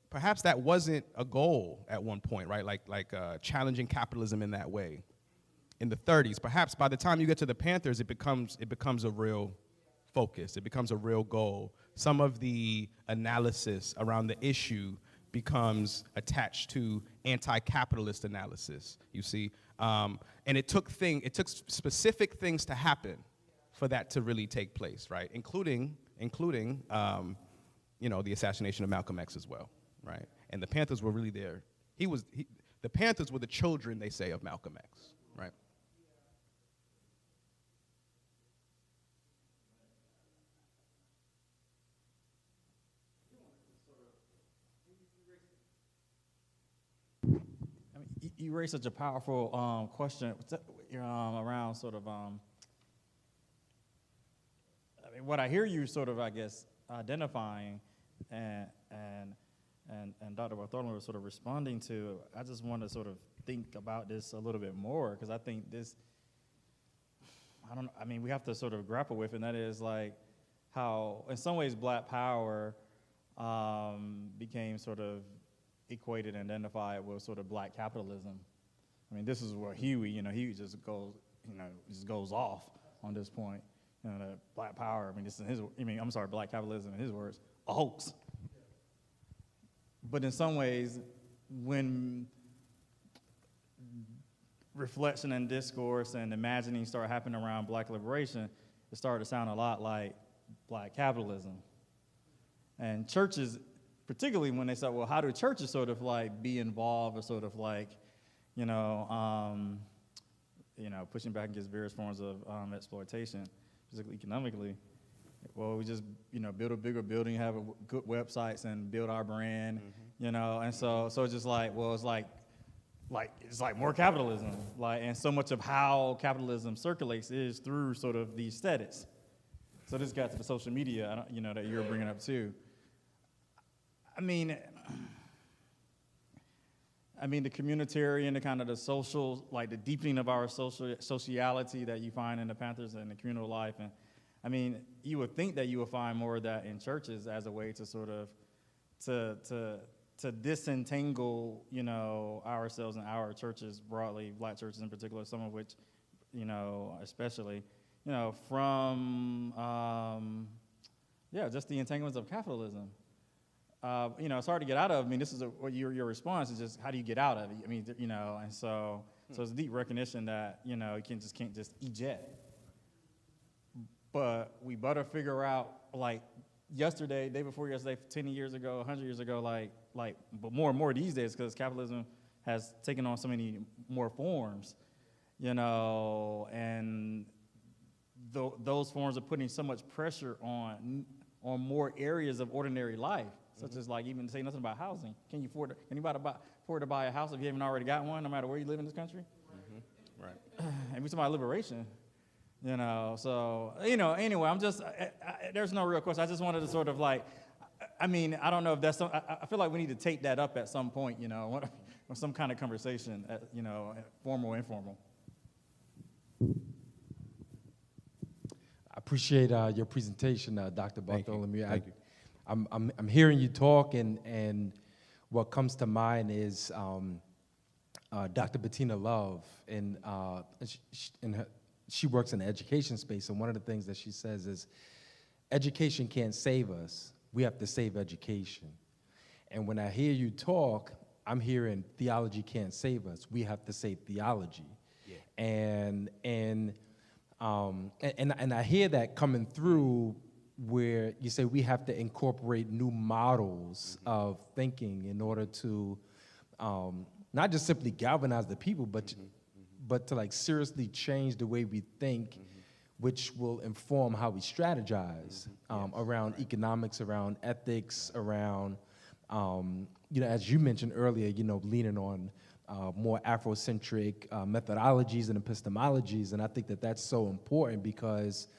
perhaps that wasn't a goal at one point, right? Like challenging capitalism in that way. In the 30s, perhaps by the time you get to the Panthers, it becomes a real focus. It becomes a real goal. Some of the analysis around the issue becomes attached to anti-capitalist analysis, you see. And it took specific things to happen for that to really take place, right? Including you know, the assassination of Malcolm X as well, right? And the Panthers were really there. The Panthers were the children, they say, of Malcolm X, right? You raised such a powerful question around sort of, I mean, what I hear you sort of, I guess, identifying and Dr. Bartholomew was sort of responding to. I just want to sort of think about this a little bit more, because I think this, I mean, we have to sort of grapple with, and that is like how, in some ways, Black Power became sort of equated and identified with sort of Black capitalism. I mean, this is where Huey, you know, he just goes off on this point. You know, the Black Power, I mean, this is Black capitalism in his words, a hoax. but in some ways, when reflection and discourse and imagining started happening around black liberation, it started to sound a lot like black capitalism. And churches, particularly when they said, well, how do churches sort of like be involved or sort of like, pushing back against various forms of exploitation, particularly economically. Well, we just, build a bigger building, have good websites, and build our brand, and so it's just like, well, it's like more capitalism, and so much of how capitalism circulates is through sort of the aesthetics. So this got to the social media, that you're bringing up too. I mean, the communitarian, the kind of the social, like the deepening of our sociality that you find in the Panthers and the communal life. And you would think that you would find more of that in churches as a way to sort of, to disentangle, ourselves and our churches broadly, black churches in particular, some of which, especially, from, just the entanglements of capitalism. It's hard to get out of. This is what your response is just how do you get out of it? And so it's a deep recognition that you can't just eject. But we better figure out yesterday, day before yesterday, 10 years ago, 100 years ago, but more and more these days because capitalism has taken on so many more forms, and those forms are putting so much pressure on more areas of ordinary life. Such as even to say nothing about housing. Can you anybody afford to buy a house if you haven't already got one, no matter where you live in this country? Right. And we talk about liberation, so, anyway, there's no real question. I just wanted to sort of I don't know if that's, I feel like we need to take that up at some point, or some kind of conversation, formal or informal. I appreciate your presentation, Dr. Thank you. Bartholomew. Thank you. I'm hearing you talk, and what comes to mind is Dr. Bettina Love, and she works in the education space, and one of the things that she says is, education can't save us, we have to save education. And when I hear you talk, I'm hearing theology can't save us, we have to save theology. Yeah. And I hear that coming through where you say we have to incorporate new models of thinking in order to not just simply galvanize the people, but to seriously change the way we think, which will inform how we strategize around economics, around ethics, around, as you mentioned earlier, leaning on more Afrocentric methodologies and epistemologies, and I think that that's so important because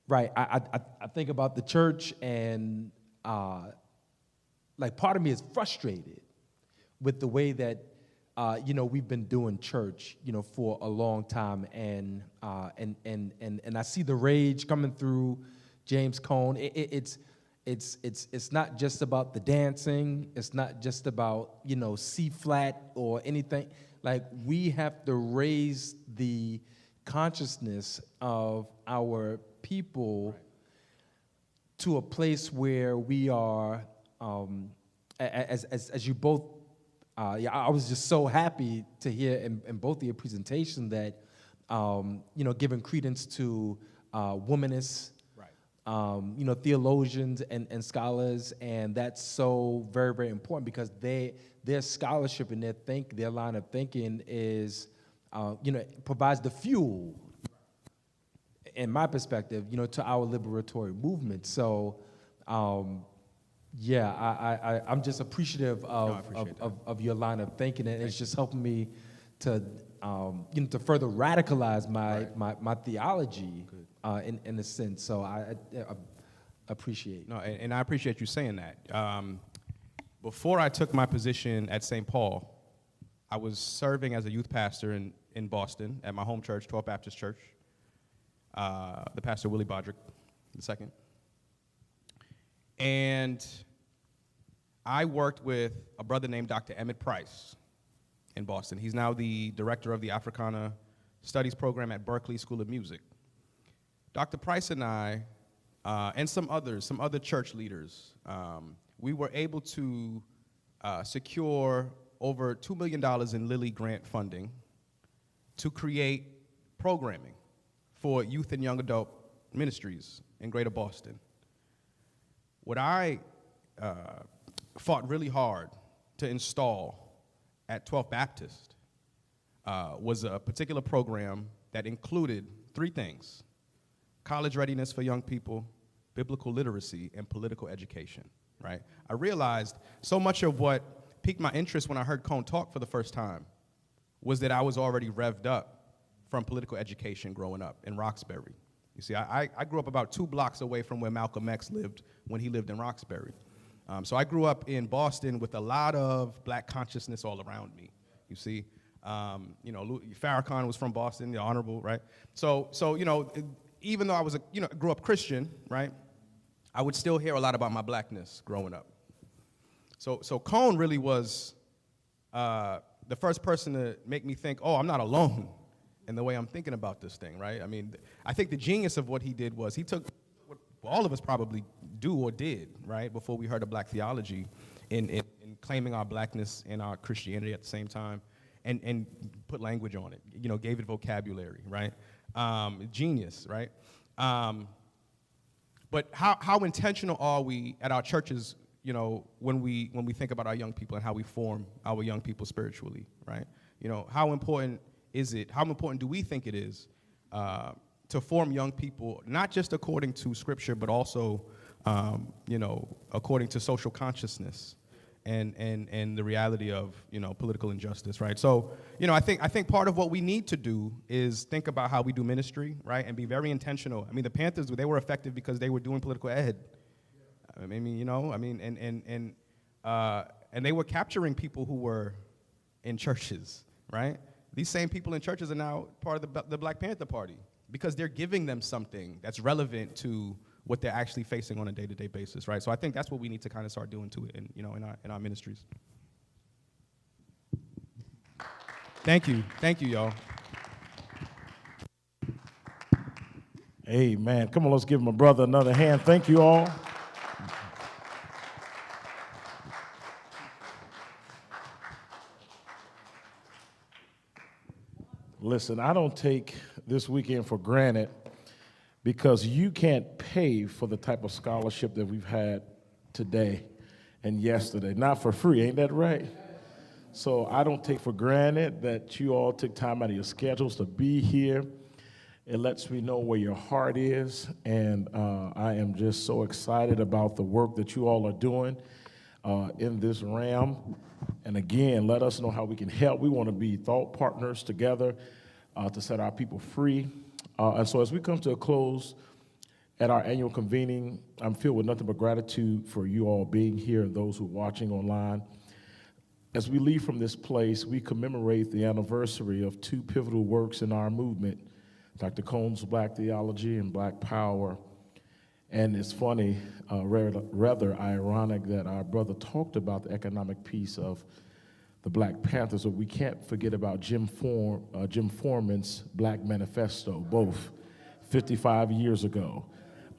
right, I think about the church, and part of me is frustrated with the way that we've been doing church, for a long time, and I see the rage coming through James Cone. It's not just about the dancing. It's not just about C flat or anything. We have to raise the consciousness of our people to a place where we are, as you both, I was just so happy to hear in both of your presentation that, giving credence to womanists, right. Theologians and scholars, and that's so very, very important because their scholarship and their line of thinking is, provides the fuel, in my perspective, to our liberatory movement. So, I'm just appreciative of your line of thinking, and it's just helping me to to further radicalize my theology in a sense. So I appreciate. No, and I appreciate you saying that. Before I took my position at St. Paul, I was serving as a youth pastor in Boston at my home church, 12 Baptist Church. The pastor Willie Bodrick II. And I worked with a brother named Dr. Emmett Price in Boston. He's now the director of the Africana Studies program at Berklee School of Music. Dr. Price and I and some other church leaders, we were able to secure over $2 million in Lilly grant funding to create programming for youth and young adult ministries in Greater Boston. What I fought really hard to install at 12th Baptist was a particular program that included 3 things: college readiness for young people, biblical literacy, and political education, right? I realized so much of what piqued my interest when I heard Cone talk for the first time was that I was already revved up from political education growing up in Roxbury. You see, I grew up about 2 blocks away from where Malcolm X lived when he lived in Roxbury. So I grew up in Boston with a lot of black consciousness all around me, you see. Farrakhan was from Boston, the Honorable, right? So even though I was grew up Christian, right, I would still hear a lot about my blackness growing up. So Cone really was the first person to make me think, oh, I'm not alone in the way I'm thinking about this thing, right? I mean, I think the genius of what he did was he took what all of us probably do or did, right, before we heard of black theology in claiming our blackness and our Christianity at the same time, and put language on it, gave it vocabulary, right? Genius, right? But how intentional are we at our churches, when we think about our young people and how we form our young people spiritually, right? How important is it, how important do we think it is to form young people, not just according to Scripture, but also, according to social consciousness and the reality of, political injustice, right? So, I think part of what we need to do is think about how we do ministry, right, and be very intentional. I mean, the Panthers, they were effective because they were doing political ed. And they were capturing people who were in churches, right? These same people in churches are now part of the Black Panther Party because they're giving them something that's relevant to what they're actually facing on a day-to-day basis, right? So I think that's what we need to kind of start doing to it in our ministries. Thank you, y'all. Amen. Come on, let's give my brother another hand. Thank you all. Listen, I don't take this weekend for granted because you can't pay for the type of scholarship that we've had today and yesterday. Not for free, ain't that right? So I don't take for granted that you all took time out of your schedules to be here. It lets me know where your heart is, and I am just so excited about the work that you all are doing in this realm. And again, let us know how we can help. We want to be thought partners together to set our people free. And so as we come to a close at our annual convening, I'm filled with nothing but gratitude for you all being here and those who are watching online. As we leave from this place, we commemorate the anniversary of 2 pivotal works in our movement, Dr. Cone's Black Theology and Black Power. And it's funny, rather ironic that our brother talked about the economic piece of the Black Panthers, but we can't forget about Jim Foreman's Black Manifesto, both 55 years ago.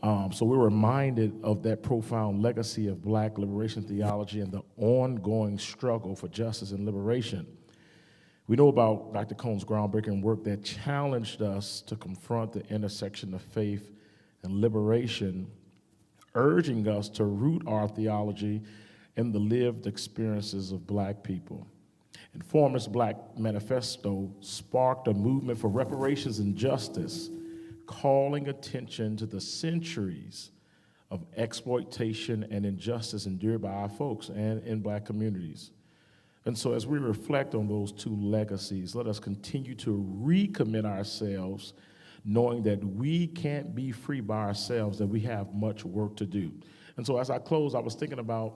So we're reminded of that profound legacy of Black liberation theology and the ongoing struggle for justice and liberation. We know about Dr. Cone's groundbreaking work that challenged us to confront the intersection of faith and liberation, urging us to root our theology in the lived experiences of Black people. And Foreman's Black Manifesto sparked a movement for reparations and justice, calling attention to the centuries of exploitation and injustice endured by our folks and in Black communities. And so as we reflect on those 2 legacies, let us continue to recommit ourselves, knowing that we can't be free by ourselves, that we have much work to do. And so as I close, I was thinking about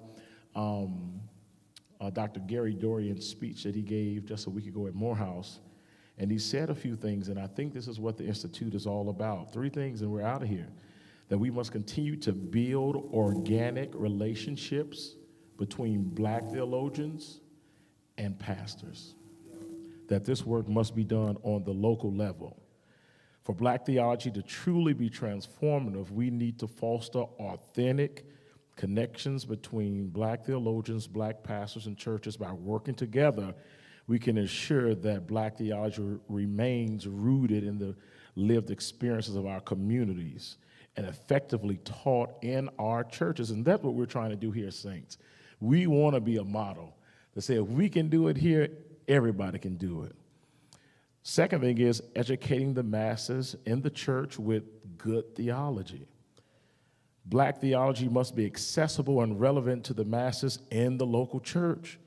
Dr. Gary Dorian's speech that he gave just a week ago at Morehouse. And he said a few things, and I think this is what the Institute is all about. 3 things, and we're out of here. That we must continue to build organic relationships between Black theologians and pastors. That this work must be done on the local level. For black theology to truly be transformative, we need to foster authentic connections between black theologians, black pastors, and churches. By working together, we can ensure that black theology remains rooted in the lived experiences of our communities and effectively taught in our churches. And that's what we're trying to do here, Saints. We want to be a model to say if we can do it here, everybody can do it. Second thing is educating the masses in the church with good theology. Black theology must be accessible and relevant to the masses in the local church.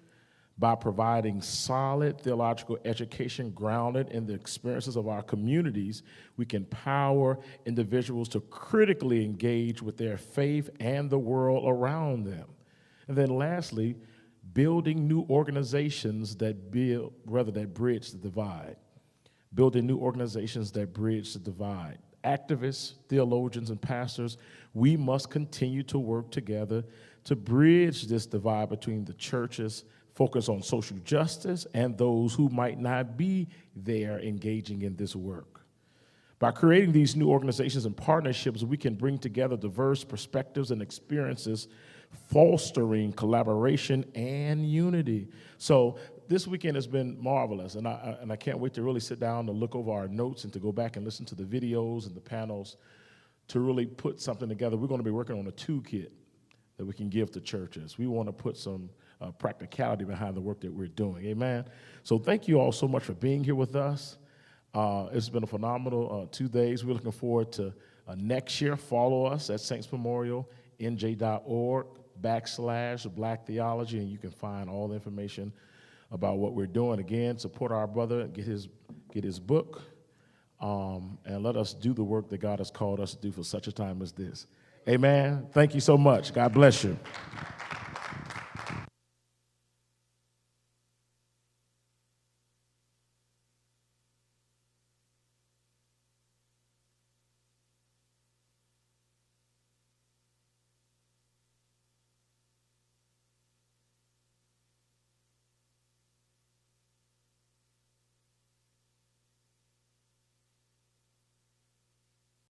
By providing solid theological education grounded in the experiences of our communities, we can empower individuals to critically engage with their faith and the world around them. And then lastly, building new organizations that bridge the divide. Building new organizations that bridge the divide. Activists, theologians, and pastors, we must continue to work together to bridge this divide between the churches, focus on social justice, and those who might not be there engaging in this work. By creating these new organizations and partnerships, we can bring together diverse perspectives and experiences, fostering collaboration and unity. So this weekend has been marvelous, and I can't wait to really sit down and look over our notes and to go back and listen to the videos and the panels to really put something together. We're going to be working on a toolkit that we can give to churches. We want to put some practicality behind the work that we're doing, amen? So thank you all so much for being here with us. It's been a phenomenal 2 days. We're looking forward to next year. Follow us at saintsmemorial.nj.org/Black Theology, and you can find all the information about what we're doing. Again, support our brother, get his book, and let us do the work that God has called us to do for such a time as this. Amen. Thank you so much. God bless you.